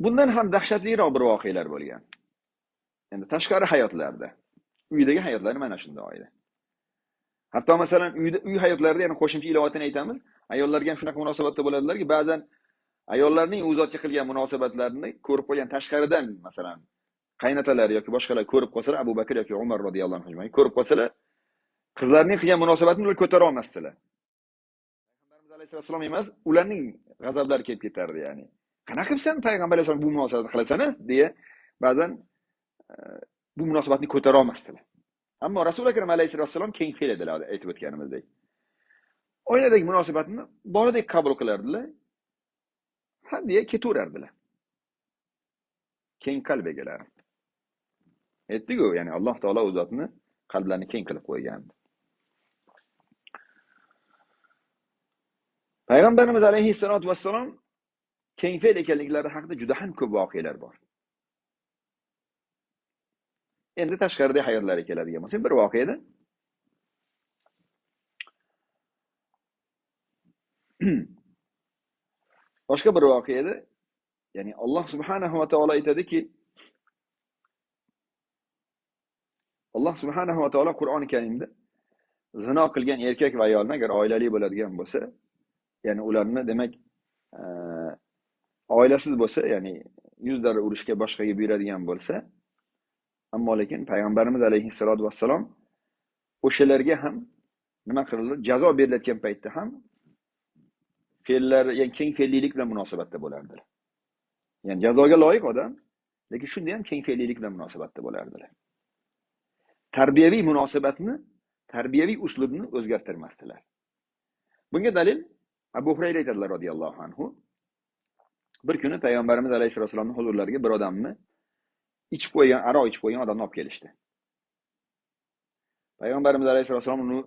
Bundan ham dahshatliroq bir voqealar bo'lgan. Endi tashqari hayotlarda, uydagi hayotlar mana shunday oyda. Hatto masalan uy hayotlarida yana qo'shimcha ilovatini aytamiz. Ayollarga ham shunaqa munosabatda bo'ladilarki, ba'zan ayollarning o'zotga qilgan munosabatlarini ko'rib qo'ygan tashqaridan masalan qaynotalar yoki boshqalar ko'rib qolsalar, Abu Bakr yoki Umar roziyallohu anhu ko'rib qolsalar, qizlarning qilgan munosabatini ular ko'tara olmasdilar. Payg'ambarimiz alayhisalom emas, ularning g'azablari kelib ketardi, ya'ni. Qanaqa qilibsan payg'ambar alayhisalom bu munosabatni qilasanız deya ba'zan bu munosabatni ko'tara olmasdilar. Ammo Rasul akram alayhisalom keng fe'l edilar, aytib o'tganimizdek. Oiladagi munosabatni boridek qabul qilardilar. Haddiga ketaverardilar. Keng qalb egalari. Aytdik-ku, ya'ni Alloh taolo o'z zotini qalblarini keng qilib qo'ygan. Payg'ambarimiz alayhissalatu vassalom keng fe'l ekanliklari haqida juda ham ko'p voqealar bor. Endi tashqarida hayotlari keladigan bo'lsa, bir voqeada boshqa bir voqeada, ya'ni Alloh subhanahu va taolo aytadiki, Alloh subhanahu va taolo Qur'oni Karimda zino qilgan erkak va ayolni agar oilali bo'ladigan bo'lsa, ya'ni ularni demak oilasiz bo'lsa, ya'ni yuzlari urishga boshqaga buyuradigan bo'lsa, ammo lekin payg'ambarimiz alayhissalatu vassalom o'shalarga ham nima qildi? Jazo berilayotgan paytda ham fe'llar, ya'ni keng fe'llilik bilan munosabatda bo'lardilar. Ya'ni jazoga loyiq odam, lekin shunda ham keng fe'llilik bilan munosabatda bo'lardilar. Tarbiyaviy munosabatni, tarbiyaviy uslubni o'zgartirmasdilar. Bunga dalil Abu Hurayra aytadilar radhiyallohu anhu. Bir kuni payg'ambarimiz alayhissalomning huzurlariga bir odamni ichib qo'ygan, aroq ichib qo'ygan odamni olib kelishdi. Payg'ambarimiz alayhissalom uni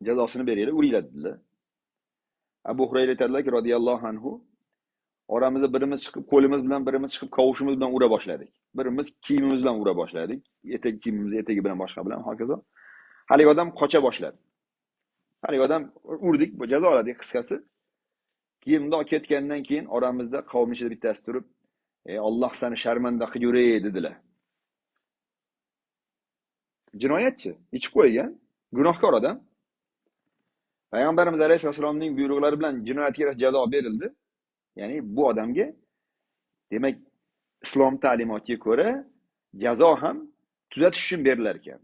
jazosini beringlar, uringlar dedilar. Abu Hurayra aytadilarki radhiyallohu anhu, oramizda birimiz chiqib, qo'limiz bilan birimiz chiqib, qovushimiz bilan ura boshladik. Birimiz kiyimimiz bilan ura boshladik. Etek kiyimimiz etagi bilan boshqa bilan hokazo. Haligi odam qocha boshladi. Haligi odam urdik, jazoladik qisqasi. Kiyimdan ketgandan keyin oramizda qavm ichida bittasi turib, "Ey Alloh seni sharmanda qilguray" dedilar. Jinoyatchi, ichib qo'ygan, gunohkor odam. Payg'ambarimiz alayhisolamning buyruqlari bilan jinoyatga jazo berildi. Ya'ni bu odamga demak islom ta'limotiga ko'ra jazo ham tuzatish uchun berilar ekan.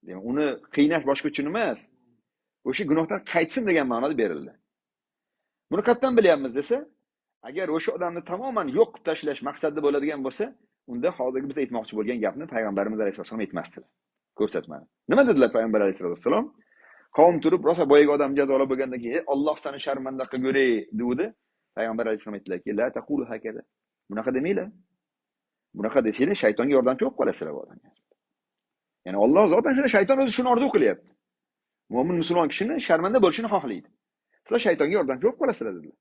Demak, uni qiynash boshqa uchun emas, o'sha gunohdan qaytsin degan ma'noda berildi. Buni qayerdan bilyapmiz desa, agar o'sha odamni tamoman yo'q qilib tashlash maqsadida bo'ladigan bo'lsa, unda hozirgi biz aytmoqchi bo'lgan gapni payg'ambarimiz alayhisolam aytmasdilar. Ko'rsatmadi. Nima dedilar payg'ambar alayhisolam? Qavm turib, rosa boyagi odam jazolab bo'lgandan keyin, "Alloh seni sharmanda qilguray" dedi. Payg'ambar alayhisolam aytdilarki, "La taqulu hakada." Bunaqa demanglar. Bunaqa desanglar shaytonga yordamchi bo'lib qolasizlar bu odamga. Ya'ni Alloh zotan shuni shayton o'zi shuni orzu qilyapti. Mo'min musulmon kishini sharmanda bo'lishini xohlaydi. Sizlar shaytonga yordamchi bo'lib qolasizlar dedilar.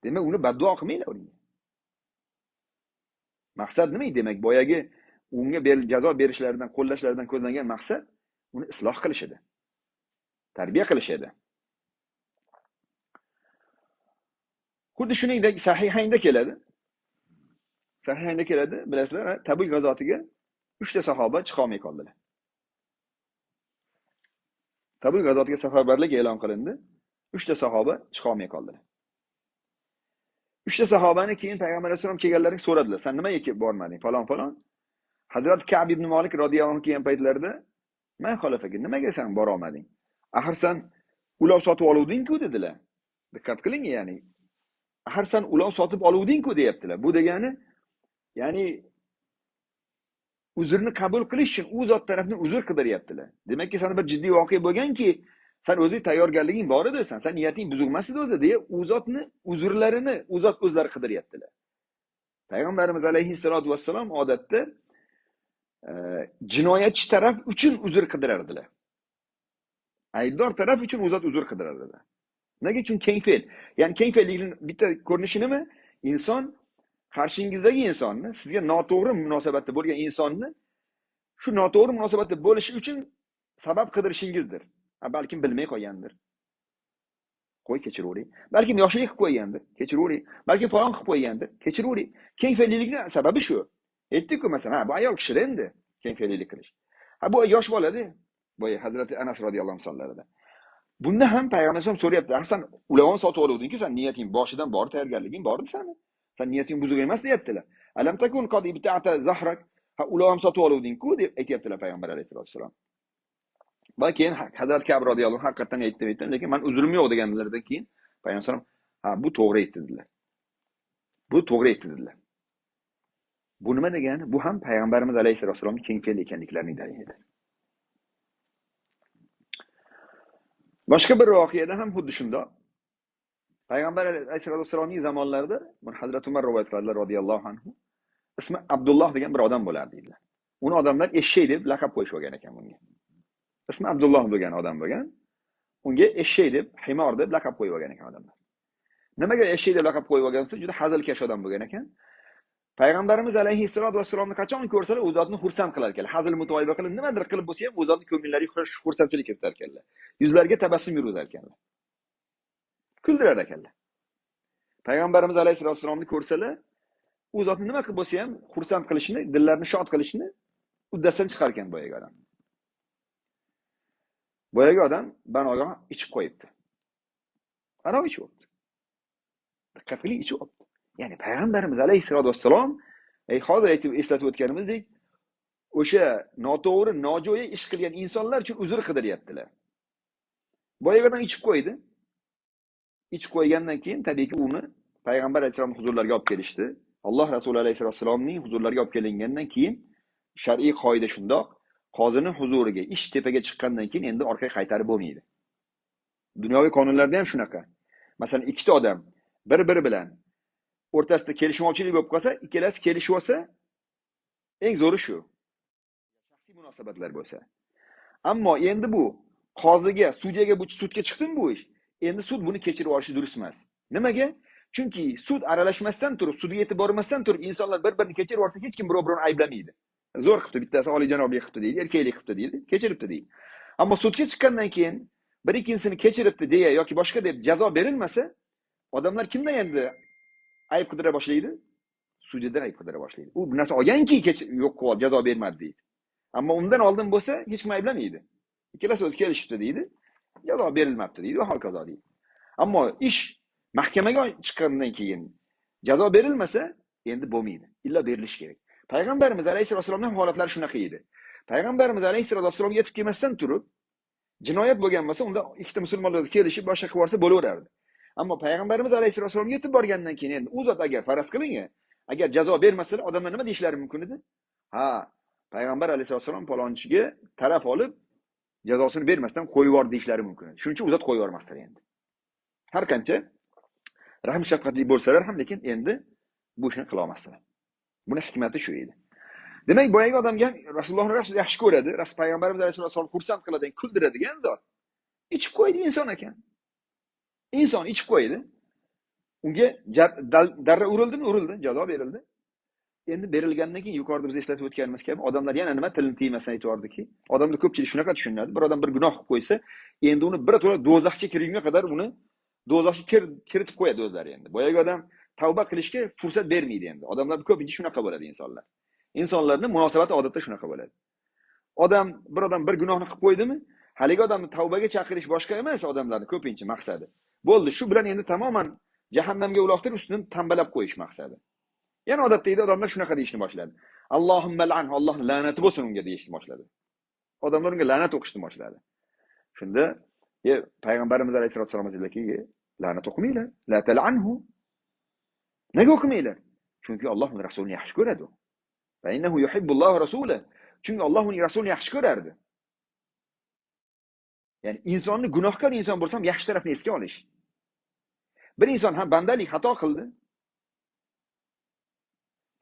Demak, uni badduo qilmanglar unga. Maqsad nima? Demak, boyagi unga jazo berishlaridan, qo'llashlaridan ko'zlangan maqsad uni isloh qilish edi. Tarbiya qilish edi. Xuddi shuningdek Sahihaynda keladi. Sahihaynda keladi, bilasizlar, Tabuk g'azotiga 3 ta sahoba chiqa olmay qoldilar. Tabuk g'azotiga safarbarlik e'lon qilindi. 3 ta sahoba chiqa olmay qoldilar. 3 ta sahobani keyin payg'ambar alayhisolam kelganlarni so'radilar. "Sen nimaga bormading?" falon. Hazrat Ka'b ibn Malik radhiyallohu anhu kelgan paytlarida, "Men xalofaka, nimaga sen bora olmading? Axir sen ulov sotib oluvding-ku" dedilar. Diqqat qiling, ya'ni axir sen ulov sotib oluvding-ku deyaptilar. Bu degani, ya'ni uzrni qabul qilish uchun u zot tarafdan uzr qidiryaptilar. Demakki, sana bir jiddiy voqea bo'lganki, sen o'zing tayyorgarliging bor edi, sen niyating buzuq emas edi o'zi deya u zotni uzrlarini u zot o'zlari qidiryaptilar. Payg'ambarimiz alayhissalatu vassalom odatda jinoyatchi taraf uchun uzr qidirardilar. Aybdor taraf uchun u zot uzr qidirardilar. Nega? Chunki keng fe'l. Ya'ni keng fe'llikning bitta ko'rinishi nima? Inson qarshingizdagi insonni, sizga noto'g'ri munosabatda bo'lgan insonni shu noto'g'ri munosabatda bo'lishi uchun sabab qidirishingizdir. Balkim bilmay qolgandir. Qo'y kechiravering. Balkim yoshlik qilib qo'ygandir. Kechiravering. Balkim falon qilib qo'ygandir. Kechiravering. Keng fe'lilikning sababi shu. Aytdik-ku masalan, bu ayol kishida endi keng fe'lilik qilish. Bu yosh bolada. Boya Hazrati Anas radhiyallohu anhu sonlarida. Bunda ham payg'ambar alayhisalom so'rayapti. Sen ulavon sotib oluvding-ku, sen niyating boshidan bor, tayyorgarliging bor edi seni. Sen niyating buzuq emas deyaptilar. Alam takun qad ibta'ata zahrak. Ulavon sotib oluvding-ku deb aytayaptilar payg'ambar alayhisalom. Keyin Hazrat Ka'b radhiyallohu anhu haqiqatan aytdim, lekin men uzrim yo'q deganlaridan keyin payg'ambar alayhisalom bu to'g'ri aytdilar. Bu to'g'ri aytdilar. Bu nima degani? Bu ham payg'ambarimiz alayhisalomning keng fe'l ekanliklarining dalilidir. Boshqa bir voqeada ham xuddi shunday. Payg'ambar alayhisalomning zamonlarida Hazrat Umar rivoyat qiladilar radhiyallohu anhu. Ismi Abdulloh degan bir odam bo'lardi dedilar. Uni odamlar eshak deb laqab qo'yishib olgan ekan bunga. Ismi Abdulloh bo'lgan odam bo'lgan. Unga eshak deb, himor deb laqab qo'yib olgan ekan odamlar. Nimaga eshak deb laqab qo'yib olgansa, juda hazilkash odam bo'lgan ekan. Payg'ambarimiz alayhissalatu vassalomni qachon ko'rsalar, u zotni xursand qilar ekan. Hazil mutoyiba qilib, nimadir qilib bo'lsa ham, u zotning ko'ngillariga xursandchilik kiritar ekanlar. Yuzlariga tabassum yurgizar ekanlar. Kuldirar ekanlar. Payg'ambarimiz alayhissalatu vassalomni ko'rsalar, u zotni nima qilib bo'lsa ham xursand qilishni, dillarni shod qilishni uddasidan chiqar ekan boyaga odam. Boyaga odam banogoh ichib qo'yibdi. Aroq ichibdi. Diqqat qiling, ichibdi. Ya'ni payg'ambarimiz alayhissalatu vassalom hozir aytib eslatib o'tganimizdek, o'sha noto'g'ri, nojo'ya ish qilgan insonlar uchun uzr qidiryaptilar. Boyaga odam ichib qo'ydi. Ichib qo'ygandan keyin tabiiyki uni payg'ambar alayhissalom huzurlariga olib kelishdi. Alloh Rasuli alayhissalomning huzurlariga olib kelingandan keyin shar'iy qoida shundoq, qozining huzuriga ish tepaga chiqqandan keyin endi orqaga qaytarib bo'lmaydi. Dunyoviy qonunlarda ham shunaqa. Masalan, ikkita odam bir-biri bilan o'rtasida kelishmovchilik bo'lib qolsa, ikkalasi kelishib olsa, eng zo'ri shu. Shaxsiy munosabatlar bo'lsa. Ammo endi bu qoziga, sudyaga bu sudga chiqdimi bu ish? Endi sud buni kechirib olishi durust emas. Nimaga? Chunki sud aralashmasdan turib, sudga yetib bormasdan turib insonlar bir-birini kechirib olsa, hech kim birov-birini ayblamaydi. Zo'r qilibdi, bittasi oliyjanoblik qilibdi deydi, erkaklik qilibdi deydi, kechiribdi deydi. Ammo sudga chiqqandan keyin bir ikkinchisini kechiribdi deya yoki boshqa deb jazo berilmasa, odamlar kimdan endi ayb qidira boshlaydi? Sudyadan ayb qidira boshlaydi. U bu narsa olganki yo'q qilib jazo bermadi deydi. Ammo undan oldin bo'lsa, hech kim ayblamaydi. Ikkalasi o'zi kelishibdi deydi, jazo berilmabdi deydi va hokazo deydi. Ammo ish mahkamaga chiqqandan keyin jazo berilmasa, endi bo'lmaydi. Illa berilish kerak. Payg'ambarimiz alayhissalomning holatlari shunaqa edi. Payg'ambarimiz alayhissalom yetib kelmasdan turib, jinoyat bo'lgan bo'lsa, unda ikkita musulmonlar kelishib boshqa qilib olsa bo'laverardi. Ammo payg'ambarimiz alayhissalom yetib borgandan keyin endi u zot agar faraz qiling, agar jazo bermasalar, odamlar nima deyishlari mumkin edi? Payg'ambar alayhissalom palonchiga taraf olib, jazosini bermasdan qo'yib yubor deyishlari mumkin edi. Shuning uchun u zot qo'yib yubormaslar endi. Har qancha rahm shafqatli bo'lsalar ham, lekin endi bu ishni qila olmaslar. Buni hikmati shu edi. Demak, boyaga odamga Rasulullohni yaxshi ko'radi, Rasul payg'ambarimiz alayhisolom xursand qiladigan, kuldiradigan zot. Ichib qo'ydi inson ekan. Inson ichib qo'ydi. Unga darra urildimi? Urildi, jazo berildi. Endi berilgandan keyin yuqorida biz eslatib o'tganimiz kabi odamlar yana nima tilini tiymasdan aytibordiki, odamlar ko'pchilik shunaqa tushunadi. Bir odam bir gunoh qilib qo'ysa, endi uni bir to'la do'zaxga kirgunga qadar uni do'zaxga kiritib qo'yadi o'zlari endi. Boyaga odam tavba qilishga fursat bermaydi endi. Odamlar ko'pincha shunaqa bo'ladi insonlar. Insonlarning munosabati odatda shunaqa bo'ladi. Bir odam bir gunohni qilib qo'ydimi, haligi odamni tavbaga chaqirish boshqa emas odamlarning ko'pincha maqsadi. Bo'ldi, shu bilan endi tamoman jahannamga uloqtirib ustidan tambalab qo'yish maqsadi. Yana odatda odamlar shunaqa deyishni boshladi. Allohumma la'an, Alloh la'nati bo'lsin unga deyishni boshladi. Odamlar unga la'nat o'qishni boshladi. Shunda payg'ambarimiz alayhisolatu vasallam aytdilarki, la'nat o'qimanglar, la tal'anhu. Nega o'qimaylar? Chunki Alloh uning rasulini yaxshi ko'radi. Va innahu yuhibbullohu rasulahu. Chunki Alloh uning rasulini yaxshi ko'rardi. Ya'ni insonni gunohkor inson bo'lsa ham yaxshi tarafni esga olish. Bir inson ham bandalik xato qildi.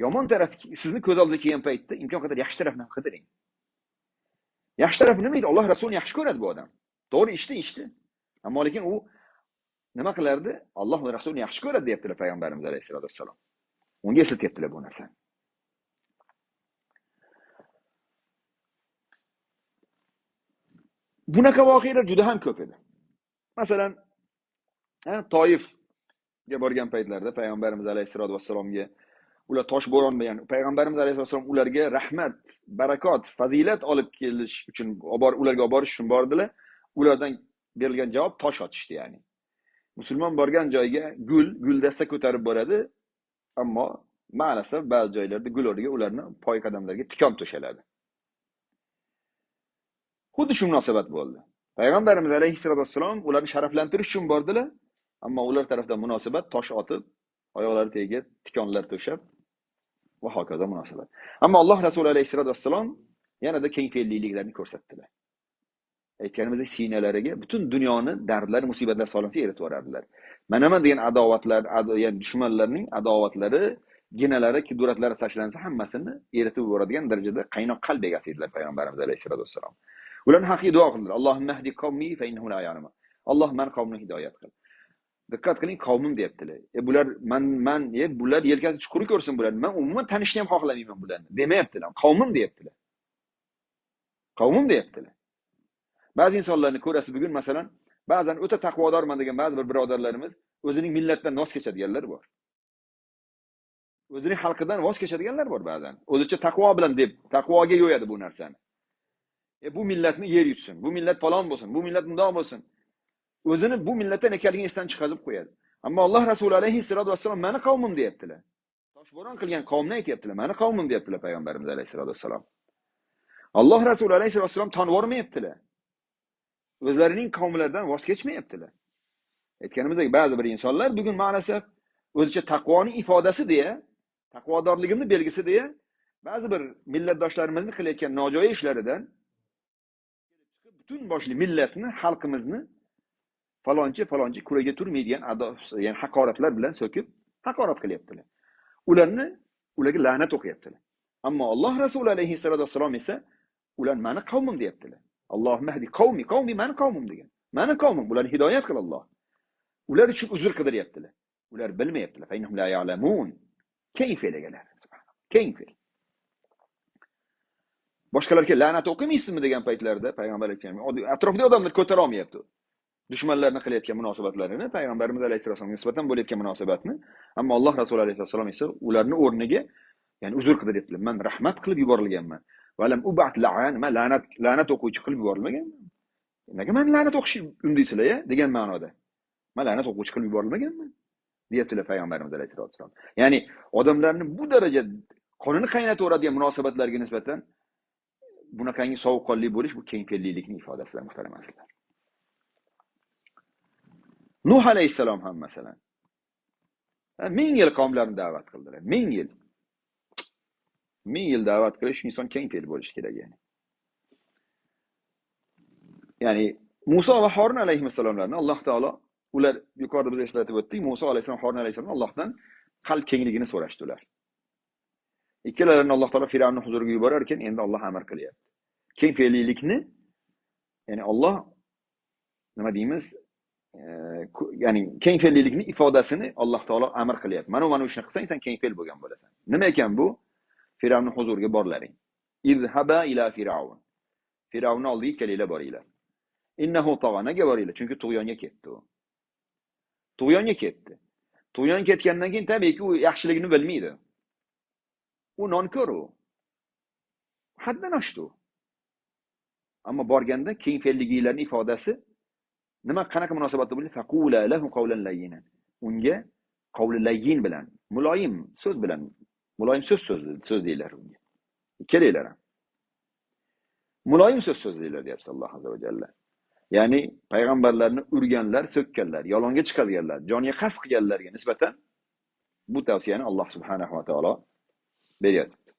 Yomon taraf sizni ko'z oldiga kelgan paytda imkon qadar yaxshi tarafni qidiring. Yaxshi taraf nima edi? Alloh rasulini yaxshi ko'radi bu odam. To'g'ri ishdi. Ammo lekin u nima qilardi? Alloh va rasulini yaxshi ko'radi deyaptilar payg'ambarimiz alayhisolatu vasallam. Unga eslatyaptilar bu narsani. Bunaqa voqealar juda ham ko'p edi. Masalan, Toifga borgan paytlarida payg'ambarimiz alayhisolatu vassalomga ular tosh bo'ron bilan payg'ambarimiz alayhisolatu vassalom ularga rahmat, barakot, fazilat olib kelish uchun ularga olib borish uchun bordilar. Ulardan berilgan javob tosh otishdi, ya'ni. Musulmon borgan joyga gul dasta ko'tarib boradi, ammo ma'lasaf ba'zi joylarda gul o'rniga ularni poy qadamlariga tikon to'shaladi. Xuddi shu munosabat bo'ldi. Payg'ambarimiz alayhisolatu vassalom ularni sharaflantirish uchun bordilar, ammo ular tarafdan munosabat tosh otib, oyoqlari tagiga tikonlar to'shab va hokazo munosabat. Ammo Alloh Rasuli alayhisolatu vassalom yanada keng fe'lliliklarni ko'rsatdilar. Aytganimizdek, sinalariga butun dunyoni dardlar, musibatlar solinsa eritib yuborardilar. Mana degan adovatlar, ya'ni dushmanlarning adovatlari, ginalari, kuduratlari tashlansa hammasini eritib yuboradigan darajada qaynoq qalb egasi edilar payg'ambarimiz alayhisolatu vassalom. Ularni haqiqiy duo qildilar. Allohumma hdi qawmi fa innahum la ya'lamun. Alloh men qavmimni hidoyat qil. Diqqat qiling, qavmim deyaptilar. Bular yelkasi chuqur ko'rsin bularni. Men umuman tanishni ham xohlamayman bularni. Demayaptilar. Qavmim deyaptilar. Qavmim deyaptilar. Ba'zi insonlarni ko'rasiz bugun, masalan, ba'zan o'ta taqvodorman degan ba'zi bir birodarlarimiz o'zining millatidan voz kechadiganlar bor. O'zining xalqidan voz kechadiganlar bor ba'zan. O'zicha taqvo bilan deb taqvoga yo'yadi bu narsani. Bu millatni yer yutsin, bu millat falon bo'lsin, bu millat bundoq bo'lsin. O'zini bu millatdan ekanligini esdan chiqarib qo'yadi. Ammo Alloh Rasuli alayhisolatu vassalom meni qavmim deyaptilar. Toshbo'ron qilgan qavmni aytibdilar, meni qavmim deyaptilar payg'ambarimiz alayhisolatu vassalom. Alloh Rasuli alayhisolatu vassalom tanib olmayaptilar. O'zlarining qavmlaridan voz kechmayaptilar. Aytganimizdek, ba'zi bir insonlar bugun ma'lasaf o'zicha taqvoning ifodasi deya, taqvodorligimning belgisi deya, ba'zi bir millatdoshlarimizning qilayotgan nojo'ya ishlaridan butun boshli millatni, xalqimizni falonchi kuraga turmaydigan ya'ni haqoratlar bilan so'kib haqorat qilyaptilar. Ularga la'nat o'qiyaptilar. Ammo Alloh Rasuli alayhisolatu vassalom esa ular meni qavmim deyaptilar. Allohumma hdi qavmi meni qavmim degan. Meni qavmim, ularni hidoyat qil Alloh. Ular uchun uzr qidiryaptilar. Ular bilmayaptilar. Fa innahum la ya'lamun. Kayf elagalar. Kayf. Boshqalarga la'nat o'qimaysizmi degan paytlarda payg'ambar aytgan, atrofda odamlar ko'tara olmayapti. Dushmanlarni qilayotgan munosabatlarini, payg'ambarimiz alayhisolatu vasallamga nisbatan bo'layotgan munosabatni, ammo Alloh Rasuli alayhisolatu vasallam esa ularni o'rniga, ya'ni uzr qidiryaptilar. Men rahmat qilib yuborilganman. Valam ubat la'an, men la'nat o'quvchi qilib yuborilmaganman. Nega men la'nat o'qish undaysizlar degan ma'noda. Men la'nat o'quvchi qilib yuborilmaganman, deyaptilar payg'ambarimiz alayhisolatu vasallam. Ya'ni odamlarni bu darajada qonini qaynataveradigan munosabatlarga nisbatan bunaqangi sovuqqonli bo'lish bu keng fe'llilikning ifodasidir, muhtaram azizlar. Nuh alayhissalom ham masalan 1000 yil qavmlarni da'vat qildilar. 1000 yil. 1000 yil da'vat qilish inson keng fe'l bo'lishi kerak yani. Ya'ni Musa va Harun alayhissalomlarni Alloh taolo, ular yuqorida biz eslatib o'tdik, Musa alayhissalom, Harun alayhissalom Allohdan qalb kengligini so'rashdilar. Ikkalarini Alloh taolo Firavnning huzuriga yuborar ekan, endi Alloh amr qilyapti. Keng fe'llilikni, ya'ni Alloh nima deymiz? Ya'ni keng fe'llilikning ifodasini Alloh taolo amr qilyapti. Mana shuni qilsang sen keng fe'l bo'lgan bo'lasan. Nima ekan bu? Firavnning huzuriga borlaring. Izhaba ila Firavun. Firavnning oldiga kelinglar, boringlar. Innahu tag'anaga boringlar, chunki tug'yonga ketdi u. Tug'yonga ketdi. Tug'yon ketgandan keyin tabiiyki u yaxshiligini bilmaydi. U nonko'r u. Haddan oshdi. Ammo borganda keng fe'lliliklarning ifodasi nima, qanaqa munosabatda bo'ldi? Faqula lahu qawlan layyinan. Unga qawli layyin bilan, muloyim so'z bilan, muloyim so'z deylar unga. Kelinglar. Muloyim so'z deylar deyapti Alloh azza va jalla. Ya'ni payg'ambarlarni urganlar, so'kkanlar, yolg'onga chiqarganlar, joniga qasd qilganlarga nisbatan bu tavsiyani Alloh subhanahu va taolo beryapti.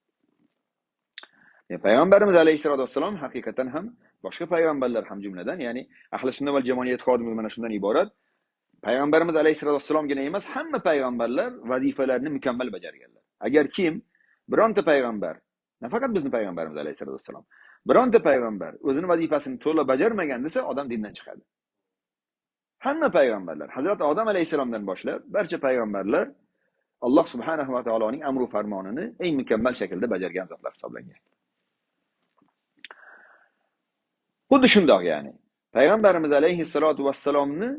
Payg'ambarimiz alayhisolatu vassalom haqiqatan ham boshqa payg'ambarlar ham jumladan, ya'ni ahli sunna va jamoat e'tiqodimiz mana shundan iborat. Payg'ambarimiz alayhisolatu vassalomgina emas, hamma payg'ambarlar vazifalarini mukammal bajarganlar. Agar kim bironta payg'ambar, nafaqat bizning payg'ambarimiz alayhisolatu vassalom, bironta payg'ambar o'zining vazifasini to'la bajarmagan desa, odam dindan chiqadi. Hamma payg'ambarlar, Hazrat Odam alayhisalomdan boshlab barcha payg'ambarlar Alloh subhanahu va taoloning amru farmonini eng mukammal shaklda bajargan zotlar hisoblangan. Xuddi shundoq ya'ni. Payg'ambarimiz alayhissalatu vassalomni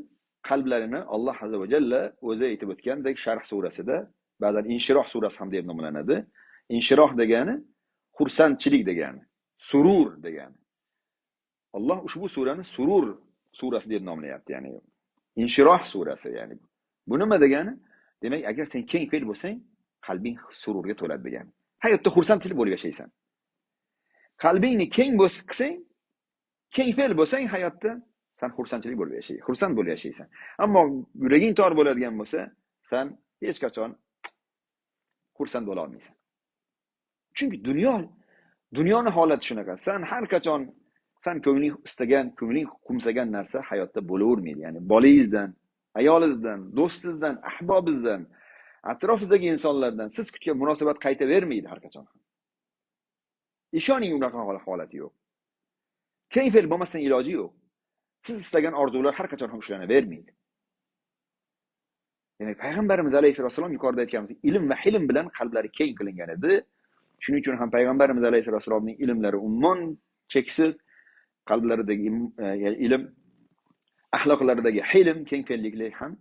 qalblarini Alloh azza va jalla o'zi aytib o'tgandek Sharh surasida, ba'zan Inshiroh surasi ham deb nomlanadi. Inshiroh degani xursandchilik degani, surur degani. Alloh ushbu surani surur surasi deb nomlayapti, ya'ni Inshiroh surasi, ya'ni bu nima degani? Demak, agar sen keng fe'l bo'lsang, qalbing sururga to'ladi degani. Hayotda xursandchilik bo'lib yashaysan. Qalbingni keng qilsang, keng fe'l bo'lsang hayotda sen xursandchilik bo'lib yashaysan, xursand bo'lib yashaysan. Ammo yuraging tor bo'ladigan bo'lsa, sen hech qachon xursand bo'la olmaysan. Chunki dunyoni holati shunaqa. Sen har qachon sen ko'ngling istagan, ko'ngling qumsagan narsa hayotda bo'lavermaydi. Ya'ni bolangizdan, ayolingizdan, do'stingizdan, ahbobingizdan, atrofingizdagi insonlardan siz kutgan munosabat qaytavermaydi har qachon. Ishoning, unaqa holati yo'q. Keng fe'l bo'lmasdan iloji yo'q. Siz istagan orzular har qachon ham ushlanavermaydi. Demak, payg'ambarimiz alayhisolom yuqorida aytganimizdek, ilm va hilm bilan qalblari keng qilingan edi. Shuning uchun ham payg'ambarimiz alayhisolomning ilmlari umuman cheksiz, qalblaridagi ilm, axloqlaridagi hilm, keng fe'lliklik ham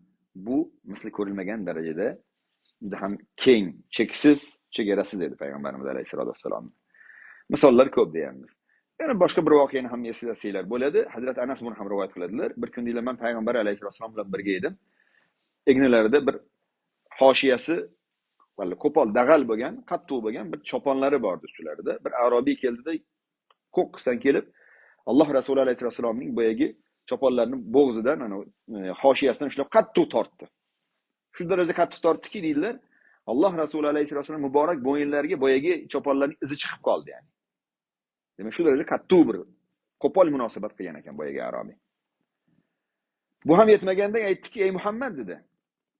bu misli ko'rilmagan darajada juda ham keng, cheksiz, chegarasiz edi payg'ambarimiz alayhisolom. Misollar ko'p deyamiz. Yana boshqa bir voqeani ham eslasanglar bo'ladi. Hazrat Anas buni ham rivoyat qiladilar. Bir kun men payg'ambar alayhisolom bilan birga edim. Egnalarida bir hoshiyasi valla qo'pol dag'al bo'lgan, qattiq bo'lgan bir choponlari bor ustilarida. Bir arobiy keldida, qo'qqisdan kelib, Alloh Rasuli alayhisolomning boyagi choponlarning bo'g'zidan, ana hoshiyasidan ushlab qattiq tortdi. Shu darajada qattiq tortdiki, deydilar, Alloh Rasuli alayhisolom muborak bo'yinlariga boyagi choponlarning izi chiqib qoldi yani. Demak, shu darajada qattiq bir qo'pol munosabat qilgan ekan boyagi arobiy. Bu ham yetmaganda aytdiki, ey Muhammad dedi.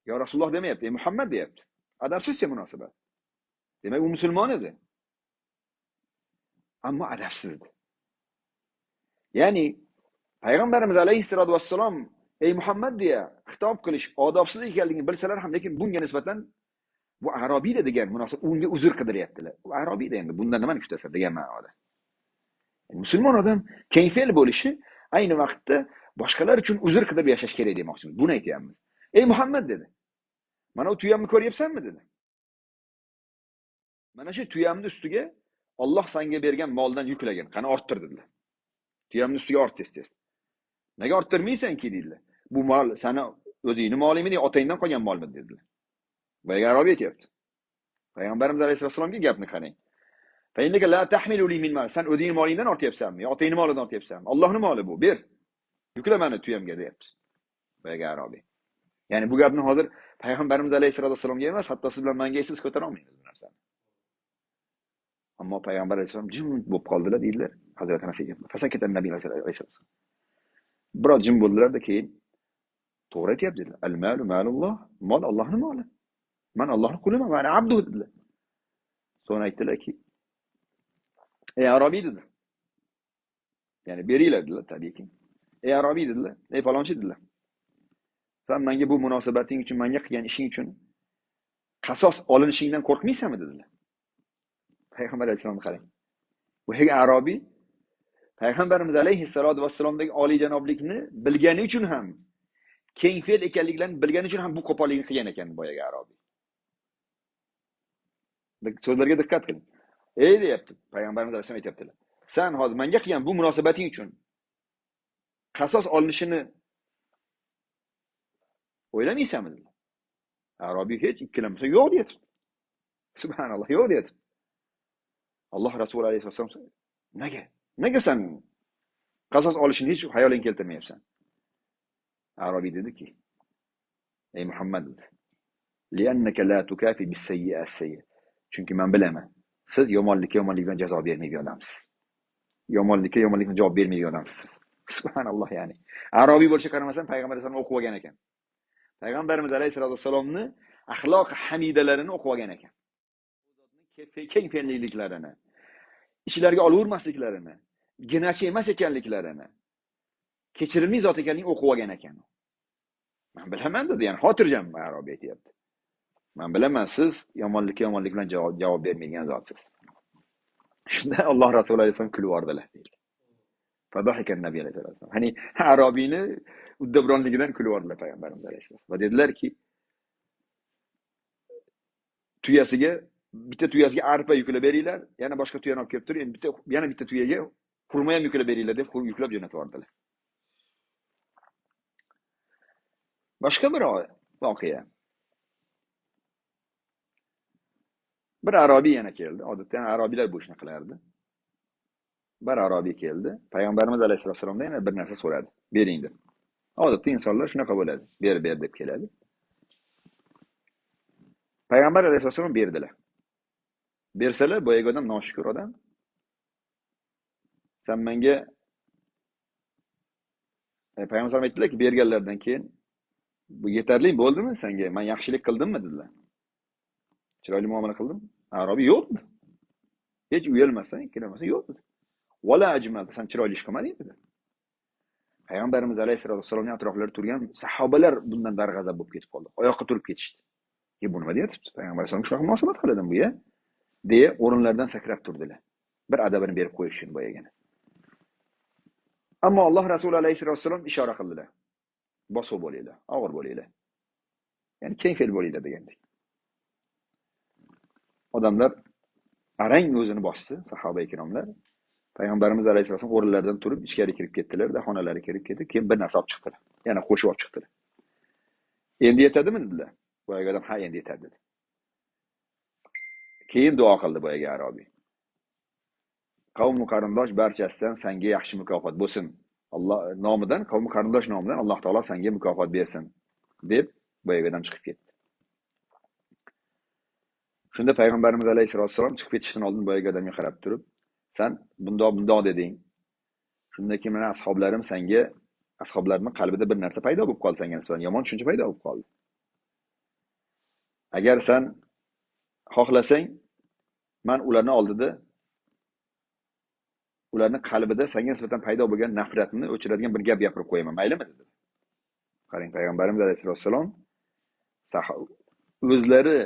Ya Rasululloh demayapti, ey Muhammad deyapti. Adabsizcha munosabat. Demak, u musulmon edi. Ammo adabsiz edi. Ya'ni payg'ambarimiz alayhissalatu vassalom ey Muhammad deya xitob qilish odobsiz ekanligini bilsalar ham, lekin bunga nisbatan bu arobiy degan munosabat unga uzr qidiryaptilar. U arobiy endi bundan nimani kutasan degan ma'noda. Musulmon odam keng fe'l bo'lishi ayni vaqtda boshqalar uchun uzr qilib yashash kerak demoqchimiz. Buni aytyapmiz. Ey Muhammad dedi. Mana u tuyamni ko'ryapsanmi dedi. Mana shu tuyamni ustiga Alloh senga bergan moldan yuklagan. Qani orttir dedilar. Tuyamni ustiga ort tez. Nega orttirmaysan-ki dedilar. Bu mol sana o'zingning molingmi, otangdan qolgan molmi dedilar. Boyaga arobiy aytibdi. Payg'ambarimiz alayhisolamga gapni qarang. Fa'innaka la tahmilu li min mal. Sen o'zingning molingdan ortyapsanmi yo otangning molidan ortyapsanmi? Allohning moli bu, ber. Yukla meni tuyamga deyapti. Boyaga arobiy. Ya'ni bu gapni hozir payg'ambarimiz alayhisolamga emas, hatto siz bilan menga siz ko'tara olmaysiz bu narsani. Ammo payg'ambar alayhisolam jim bo'lib qoldilar deydilar. Hazrat Anas aytibdi. Fasakatan nabiy alayhisolam. Biroz jim bo'ldilar-da, keyin to'g'ri aytibdi dedilar. Al-malu malulloh. Mol Allohning moli. Men Allohning quliman, men abdu dedilar. So'ng aytdilarki, ey arobiy dedilar. Ya'ni beringlar dedilar tabiiyki. Ey arobiy dedilar. Ey falonchi dedilar. Sen menga bu munosabating uchun, menga qilgan ishing uchun qasos olinishingdan qo'rqmaysanmi dedilar. Payg'ambar alayhisolam qarang. Bu arobiy payg'ambarimiz alayhissalatu vassalomdagi olijanoblikni bilgani uchun ham, keng fe'l ekanliklarini bilgani uchun ham bu qo'pollikni qilgan ekan boyaga arobiy. So'zlarga diqqat qiling. Ey deyapti, payg'ambarimiz alayhisolam aytibdilar. Sen hozir menga qilgan bu munosabating uchun qasos olinishini o'ylamaysanmi dedilar. Arobiy hech ikkilanmasa yo'q deyapti. Subhanalloh, yo'q deyapti. Alloh Rasuli alayhisolam nega sen qasos olishini hech xayoling keltirmayapsan? Arobiy dediki, ey Muhammad dedi. Li'annaka la tukafi bis-sayyi'ati as-sayyi'. Chunki men bilaman, siz yomonlikka yomonlik bilan jazo bermaydigan odamsiz. Yomonlikka yomonlik bilan javob bermaydigan odamsiz. Subhanalloh, ya'ni arobiy bo'lishiga qaramasdan payg'ambar alayhisolam o'qib olgan ekan. Payg'ambarimiz alayhisolatu vasallamni axloq hamidalarini o'qib olgan ekan. Keng fe'lliklarini, ishlarga olavermasliklarini, ginachi emas ekanliklarini, kechirimli zot ekanligini o'qib olgan ekan. Men bilaman dedi, ya'ni xotirjam arobiy aytibdi. Men bilaman, siz yomonlikka yomonlik bilan javob bermaydigan zotsiz. Shunda Alloh Rasuli alayhisalom kulib yubordilar. Fadahikan Nabiy alayhisalom. Hani Arabiyni uddabronligidan kulib yubordilar payg'ambarimiz alayhisalom. Va dedilarki, bitta tuyasiga arpa yuklab beringlar, yana boshqa tuyani olib kelib turib, yana bitta tuyaga xurmo ham yuklab beringlar deb yuklab jo'natib yubordilar. Boshqa bir voqea. Bir Arabiy yana keldi. Odatda Arabiylar bu ishni qilardi. Bir Arabiy keldi. Payg'ambarimiz alayhisolamdan yana bir narsa so'radi. Bering deb. Odatda insonlar shunaqa bo'ladi. Ber deb keladi. Payg'ambar alayhisolam berdilar. Bersalar, boyagi odam noshukur odam. Sen menga payg'ambar aytdilar-ki, berganlardan keyin bu yetarli bo'ldimi senga? Men yaxshilik qildimmi dedilar. Chiroyli muomala qildim. Arabiy yo'q dedi. Hech uyalmasdan, ikkilanmasdan yo'q dedi. Wala ajmal, sen chiroyli ish qilmading dedi. Payg'ambarimiz alayhisolamning atroflarida turgan sahobalar bundan darg'azab bo'lib ketib qoldi. Oyoqqa turib ketishdi. Bu nima deyapti? Payg'ambar alayhisolam shunaqa munosabat qiladimi bu ya? deya o'rinlaridan sakrab turdilar. Bir adabini berib qo'yish uchun boyagina. Ammo Alloh Rasuli alayhisolam ishora qildilar. Bosib bo'linglar, og'ir bo'linglar. Ya'ni keng fe'l bo'linglar degandek. Odamlar arang o'zini bosdi, sahoba ikromlar. Payg'ambarimiz alayhisolam o'rinlaridan turib ichkari kirib ketdilar, xonalariga kirib ketib, keyin bir narsa olib chiqdilar. Yana qo'shib olib chiqdilar. Endi yetadimi dedilar. Boyagi odam ha endi yetadi dedi. Keyin duo qildi boyagi Arabiy. Qavm qarindosh barchasidan senga yaxshi mukofot bo'lsin. Alloh nomidan, qavm qarindosh nomidan Alloh taolo senga mukofot bersin deb boyagi odam chiqib ketdi. Shunda payg'ambarimiz alayhisolam chiqib ketishdan oldin boyagi odamga qarab turib, sen bundoq deding. Shundan keyin mana ashoblarimning qalbida bir narsa paydo bo'lib qoldi, senga nisbatan yomon tushuncha paydo bo'lib qoldi. Agar sen xohlasang, men ularning oldida ularning qalbida senga nisbatan paydo bo'lgan nafratni o'chiradigan bir gap gapirib qo'yaman, maylimi dedi. Qarang, payg'ambarimiz alayhisolam o'zlari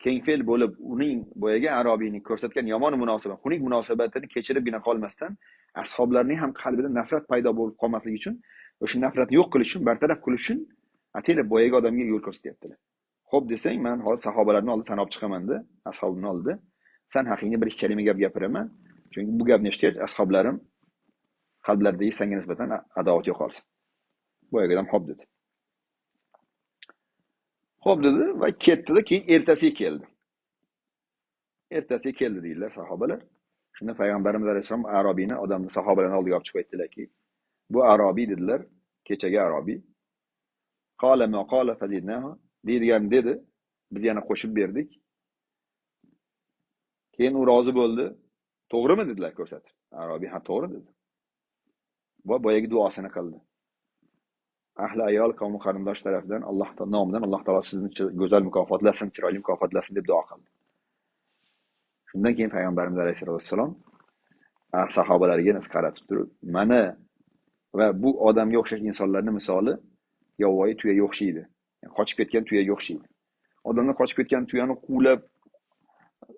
kengfe'l bo'lib, uning boyagi Arabiyning ko'rsatgan yomon munosabat, xunuk munosabatini kechiribgina qolmasdan, ashoblarning ham qalbida nafrat paydo bo'lib qolmasligi uchun, o'sha nafratni yo'q qilish uchun, bartaraf qilish uchun atayla boyagi odamga yo'l ko'rsatyaptilar. Xo'p desang, men hozir sahobalarning oldida sanab chiqaman-da, ashobimning oldida. Sen haqingda bir ikki kalima gap gapiraman. Chunki bu gapni eshitgach, ashoblarim qalblaridagi senga nisbatan adovat yo'qolsin. Boyagi odam xo'p dedi. Xo'p dedi va ketdi-da, keyin ertasiga keldi. Ertasiga keldi deydilar sahobalar. Shunda payg'ambarimiz alayhisolam Arabiyni odamni sahobalarning oldiga olib chiqib aytdilar-ki, bu Arabiy dedilar, kechagi Arabiy. Qala ma qala fazidnahu deydigan dedi. Biz yana qo'shib berdik. Keyin u rozi bo'ldi. To'g'rimi dedilar ko'rsatib. Arabiy ha to'g'ri dedi. Va boyagi duosini qildi. Ahli ayol qavm qarindosh tarafidan Alloh nomidan Alloh taolo sizni go'zal mukofotlasin, chiroyli mukofotlasin deb duo qildi. Shundan keyin payg'ambarimiz alayhisolom sahobalarga nisbatan qaratib turib, mana va bu odamga o'xshash insonlarning misoli yovvoyi tuyaga o'xshaydi. Yani qochib ketgan tuyaga o'xshaydi. Odamlar qochib ketgan tuyani quvlab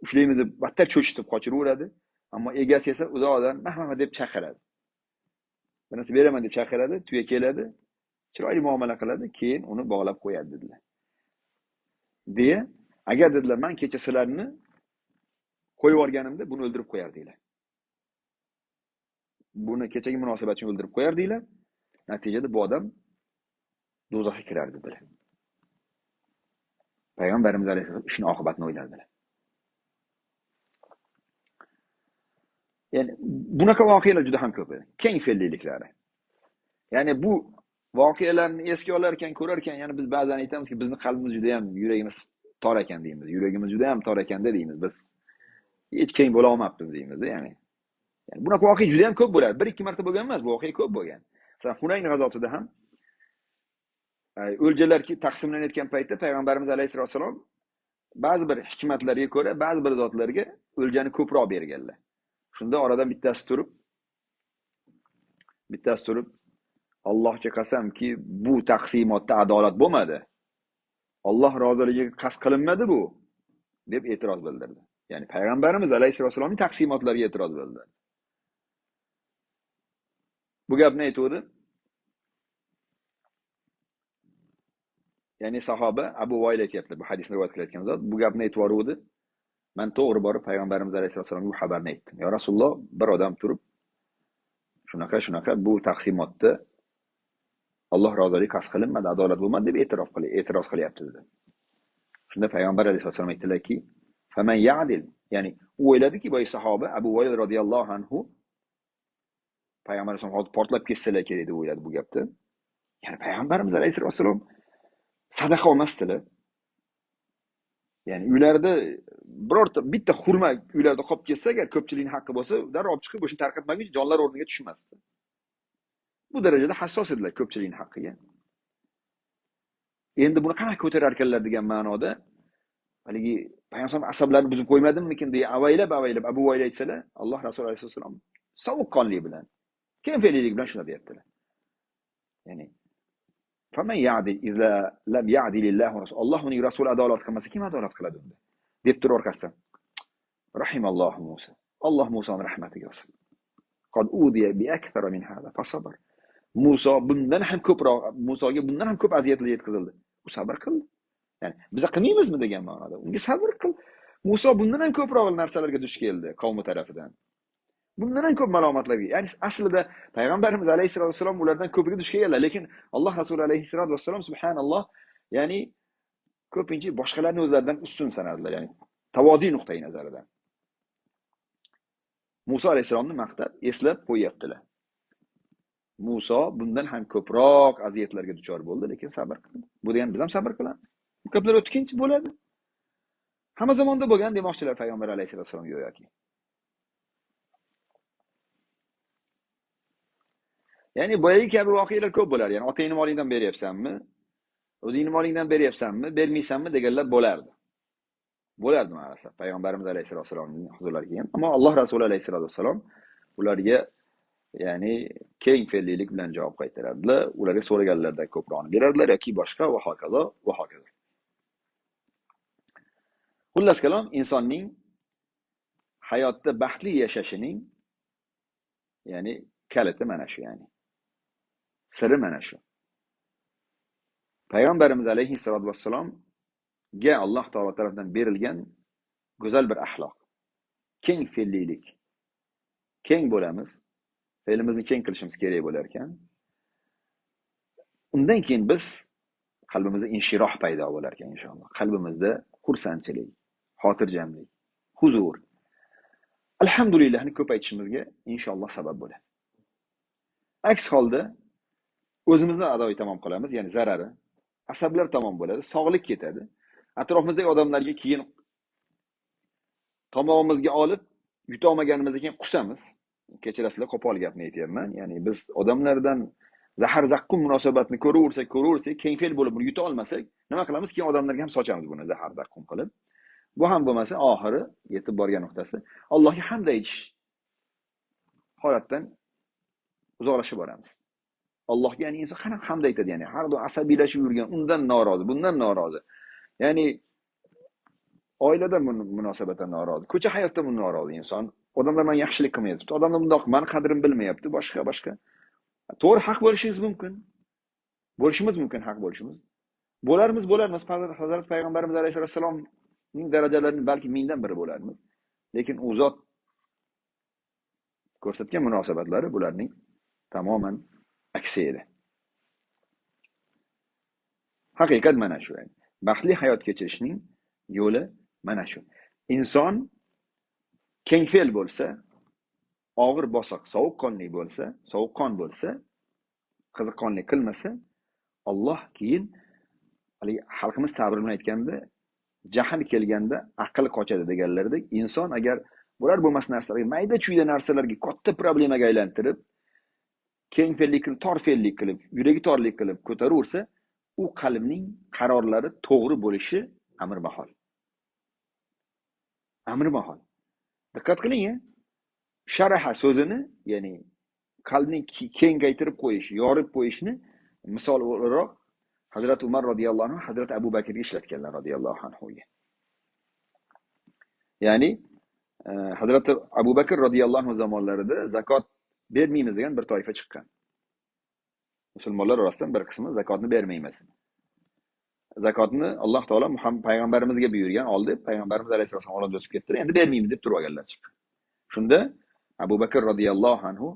ushlaymiz deb battar cho'chitib qochiraveradi, ammo egasi esa uzoqdan mahmama deb chaqiradi. Bir narsa beraman deb chaqiradi, tuya keladi, chiroyli muomala qiladi, keyin uni bog'lab qo'yadi dedilar. Deya, agar dedilar, men kecha sizlarni qo'yib yuborganimda buni o'ldirib qo'yardinglar. Buni kechagi munosabat uchun o'ldirib qo'yardinglar. Natijada bu odam do'zaxga kirar dedilar. Payg'ambarimiz alayhisolom ishning oqibatini o'ylardilar. Yani bunaqa voqealar juda ham ko'p edi. Keng fe'lliliklari. Ya'ni bu voqealarni esga olarkan, ko'rarkan, yani biz ba'zan aytamizki, bizning qalbimiz juda ham, yuragimiz tor ekan deymiz. Yuragimiz juda ham tor ekanda deymiz. Biz hech keng bo'la olmabmiz deymiz, ya'ni. Yani bunaqa voqea juda ham ko'p bo'ladi. Bir ikki marta bo'lgan emas, bu voqea ko'p bo'lgan. Masalan, Hunayn g'azotida ham o'ljalar taqsimlanayotgan paytda payg'ambarimiz alayhisolom ba'zi bir hikmatlarga ko'ra, ba'zi bir zotlarga o'ljani ko'proq berganlar. Shunda oradan bittasi turib Allohga qasamki, bu taqsimotda adolat bo'lmadi. Alloh roziligiga qasd qilinmadi bu deb e'tiroz bildirdi. Ya'ni payg'ambarimiz alayhissalomning taqsimotlariga e'tiroz bildirdi. Bu gapni aytuvdi. Ya'ni sahoba Abu Vayl aytayapti, bu hadisni rivoyat qilayotgan zot bu gapni aytib yoruvdi. Men to'g'ri borib payg'ambarimiz alayhissalomga bu xabarni aytdim. Ya Rasululloh, bir odam turib shunaqa bu taqsimotda Alloh roziligiga qasd qilinmadi, adolat bo'lmadi deb e'tiroz qilyapti dedi. Shunda payg'ambar alayhissalom aytdilarki, "Faman ya'dil", ya'ni u o'yladiki, boy sahoba Abu Vayl radhiyallohu anhu payg'ambar alayhissalom hozir portlab ketsalar kerak deb o'yladi bu gapni. Ya'ni payg'ambarimiz alayhissalom sadaqa olmasdilar. Ya'ni uylarida bitta xurma uylarda qolib ketsa, agar ko'pchilikning haqqi bo'lsa, darrov olib chiqib o'shani tarqatmaguncha jonlar o'rniga tushmasdi. Bu darajada hassos edilar ko'pchilikning haqqiga. Endi buni qanaqa ko'tarar ekanlar degan ma'noda, haligi payg'ambar asablarini buzib qo'ymadimmikin deya avaylab Abu Vayl aytsalar, Alloh Rasuli alayhisalom sovuqqonlik bilan, kengfe'lilik bilan shuna deyaptilar. Ya'ni faman ya'dil idza lam ya'dilillahu rasul. Alloh uning rasuli adolat qilmasa, kim adolat qiladi unda? Deb turib orqasidan. Rahimallohu Musa. Alloh Musoni rahmatiga olsin. Qad udiya bi akthara min hada fasabar. Musoga bundan ham ko'p aziyatlar yetkazildi. U sabr qildi. Ya'ni biz qilmaymizmi degan ma'noda. Unga sabr qil. Muso bundan ham ko'proq narsalarga duch keldi qavmi tarafidan. Bundan ham ko'p malomatlarga. Ya'ni aslida payg'ambarimiz alayhisolatu vasallam ulardan ko'piga duch kelganlar, lekin Alloh Rasuli alayhisolatu vasallam subhanalloh, ya'ni ko'pincha boshqalarni o'zlaridan ustun sanadilar, ya'ni tavoziy nuqtai nazaridan. Muso alayhisalomni maqtab eslab qo'yaptilar. Muso bundan ham ko'proq aziyatlarga duchor bo'ldi, lekin sabr qildi. Bu degan biz ham sabr qilamiz. Bu gaplar o'tkinchi bo'ladi. Hamma zamonda bo'lgan demoqchilar payg'ambar alayhisolatu vasallam yo'qki. Ya'ni boyagi kabi voqealar ko'p bo'lar. Ya'ni otangni molingdan beryapsanmi? O'zingni molingdan beryapsanmi? Bermaysanmi deganlar bo'lardi. Bo'lardi ma'lumot. Payg'ambarimiz alayhisolatu vasallamning huzurlariga kelgan. Ammo Alloh Rasuli alayhisolatu vasallam ularga ya'ni keng fe'llilik bilan javob qaytaradilar. Ularga so'raganlardan ko'proqni beradilar yoki boshqa va hokazo va hokazo. Xullas kalom, insonning hayotda baxtli yashashining ya'ni kaliti mana shu, ya'ni siri mana shu. Payg'ambarimiz alayhissalatu vassalomga Alloh taolo tomonidan berilgan go'zal bir axloq, keng fe'llilik. Keng bo'lamiz, fe'limizni keng qilishimiz kerak bo'lar ekan. Undan keyin biz qalbimizda inshiroh paydo bo'lar ekan inshaalloh. Qalbimizda xursandchilik, xotirjamlik, huzur, alhamdulillahni ko'paytishimizga inshaalloh sabab bo'ladi. Aks holda o'zimizni adoyi tamom qilamiz, ya'ni zarari, asablar tamom bo'ladi, sog'lik ketadi. Atrofimizdagi odamlarga keyin tomog'imizga olib yuta olmaganimizdan keyin qusamiz. Kechirasizlar, qo'pol gapni aytyapman. Ya'ni biz odamlardan zahar zaqqum munosabatni ko'raversak, keng fe'l bo'lib buni yuta olmasak, nima qilamiz? Keyin odamlarga ham sochamiz buni zahar zaqqum qilib. Bu ham bo'lmasa, oxiri yetib borgan nuqtasi Allohga hamd aytish holatdan uzoqlashib boramiz. Allohga, ya'ni inson qanaqa hamd aytadi, ya'ni har doim asabiylashib yurgan, undan norozi, bundan norozi. Ya'ni oilada munosabatdan norozi, ko'cha hayotda bundan norozi inson. Odamlar menga yaxshilik qilmayapti. Odamlar bundoq meni qadrim bilmayapti, boshqa. To'g'ri, haq bo'lishimiz mumkin. Haq bo'lishimiz. Bo'larmiz. Hazrat payg'ambarimiz alayhisalomning darajalarini balki mingdan biri bo'larmiz. Lekin u zot ko'rsatgan munosabatlari bularning tamoman aksi edi. Haqiqat mana shu. Baxtli hayot kechirishning yo'li mana shu. Inson keng fe'l bo'lsa, og'ir bosiq, sovuqqon bo'lsa, qiziqqonlik qilmasa, Alloh keyin xalqimiz ta'bir bilan aytganda, jahl kelganda aql qochadi deganlaridek, inson agar bular bo'lmas narsalarga, mayda-chuyda narsalarga katta problemaga aylantirib, keng fe'llik qilib, tor fe'llik qilib, yuragi torlik qilib ko'taraversa, u qalbning qarorlari to'g'ri bo'lishi amr mahol. Diqqat qiling, sharaha so'zini, ya'ni qalbni kengaytirib qo'yish, yorib qo'yishni misol o'laroq Hazrat Umar radhiyallohu anhu Hazrat Abu Bakrga ishlatganlar radhiyallohu anhuga. Ya'ni Hazrat Abu Bakr radhiyallohu anhu zamonlarida zakot bermaymiz degan bir toifa chiqqan. Musulmonlar orasidan bir qismi zakotni bermaymiz. Zakotni Alloh taolo Muhammad payg'ambarimizga buyurgan, oldi, payg'ambarimiz alayhisalom olamdan o'tib ketdilar, endi bermaymiz deb turib olganlar chiqqan. Shunda Abu Bakr radhiyallohu anhu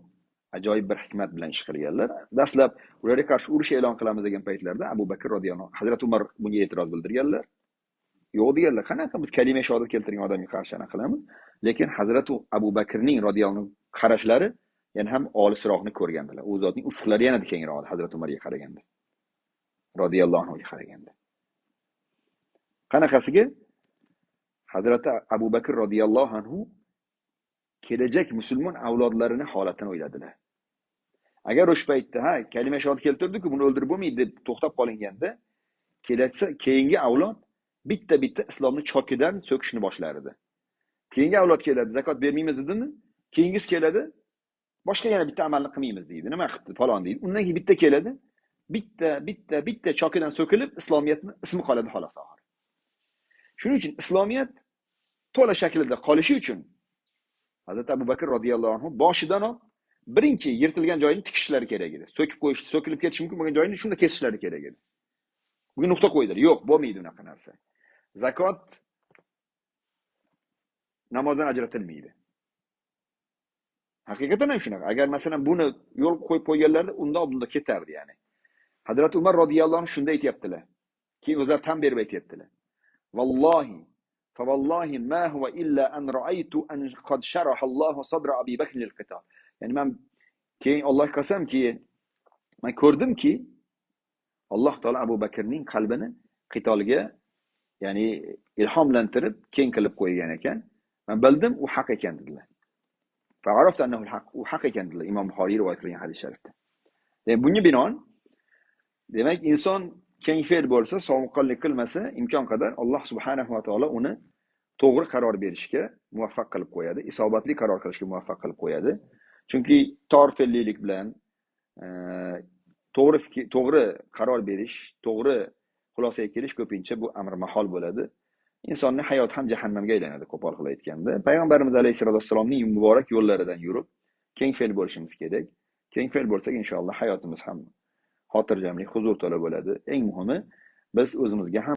ajoyib bir hikmat bilan ish qilganlar. Dastlab ularga qarshi urush e'lon qilamiz degan paytlarda Abu Bakr radhiyallohu anhu Hazrat Umar bunga e'tiroz bildirganlar. Yo'q deganlar, qanaqa biz kalima shahodat keltirgan odamga qarshi ana qilamiz. Lekin Hazrat Abu Bakrning radhiyallohu anhu qarashlari yana ham olisroqni ko'rgandilar. U zotning ufqlari yanada kengroq Hazrat Umarga qaraganda. Radhiyallohu anhuga qaraganda. Qanaqasiga Hazrat Abu Bakr radhiyallohu anhu kelajak musulmon avlodlarini holatini o'yladilar. Agar o'sha paytda kalima shahodat keltirdi-ku, buni o'ldirib bo'lmaydi deb to'xtab qolinganda, keyingi avlod bitta islomni chokidan so'kishni boshlar edi. Keyingi avlod keladi, zakot bermaymiz dedimi? Keyingisi keladi, boshqa yana bitta amalni qilmaymiz deydi. Nima qilibdi falon deydi. Undan keyin bitta keladi, bitta chokidan so'kilib islomiyatni ismi qoladi xolos oxir. Shuning uchun islomiyat to'la shaklida qolishi uchun Hazrat Abu Bakr radhiyallohu anhu boshidanoq birinchi yirtilgan joyini tikishlari kerak edi. So'kib qo'yish, so'kilib ketishi mumkin bo'lgan joyini shunda kesishlari kerak edi. Bugun nuqta qo'ydilar. Yo'q, bo'lmaydi unaqa narsa. Zakot namozdan ajratilmaydi. Haqiqatan ham shunaqa. Agar masalan buni yo'l qo'yib qo'yganlarda bunda ketardi ya'ni. Hazrat Umar radhiyallohu anhu shunday aytibdilar. Keyin o'zlari tan berib aytibdilar. Vallohi فوالله ما هو إلا أن رأيت أن قد شرح الله صدر أبي بكر للقتال. Yani men keyin Alloh qasamki, men ko'rdimki Alloh taolo Abu Bakrning qalbini qitolga, ya'ni ilhomlantirib, keng qilib qo'ygan ekan. Men bildim u haq ekan dedilar. Fa'araftu annahu al-haq, u haq ekan dedilar. Imom Buxoriy rivoyat qilgan hadis sharifda. Bunga binoan demak inson keng fe'l bo'lsa, sovuqqonlik qilmasa, imkon qadar Alloh subhanahu va taolo uni to'g'ri qaror berishga muvaffaq qilib qo'yadi, isobatli qaror qilishga muvaffaq qilib qo'yadi. Chunki tor fe'llilik bilan to'g'ri qaror berish, to'g'ri xulosaga kelish ko'pincha bu amr mahol bo'ladi. Insonning hayoti ham jahannamga aylanadi, qo'pol qilib aytganda. Payg'ambarimiz alayhisolomning muborak yo'llaridan yurib, keng fe'l bo'lishimiz kerak. Keng fe'l bo'lsak, inshaalloh hayotimiz ham xotirjamlik, huzur to'la bo'ladi. Eng muhimi biz o'zimizga ham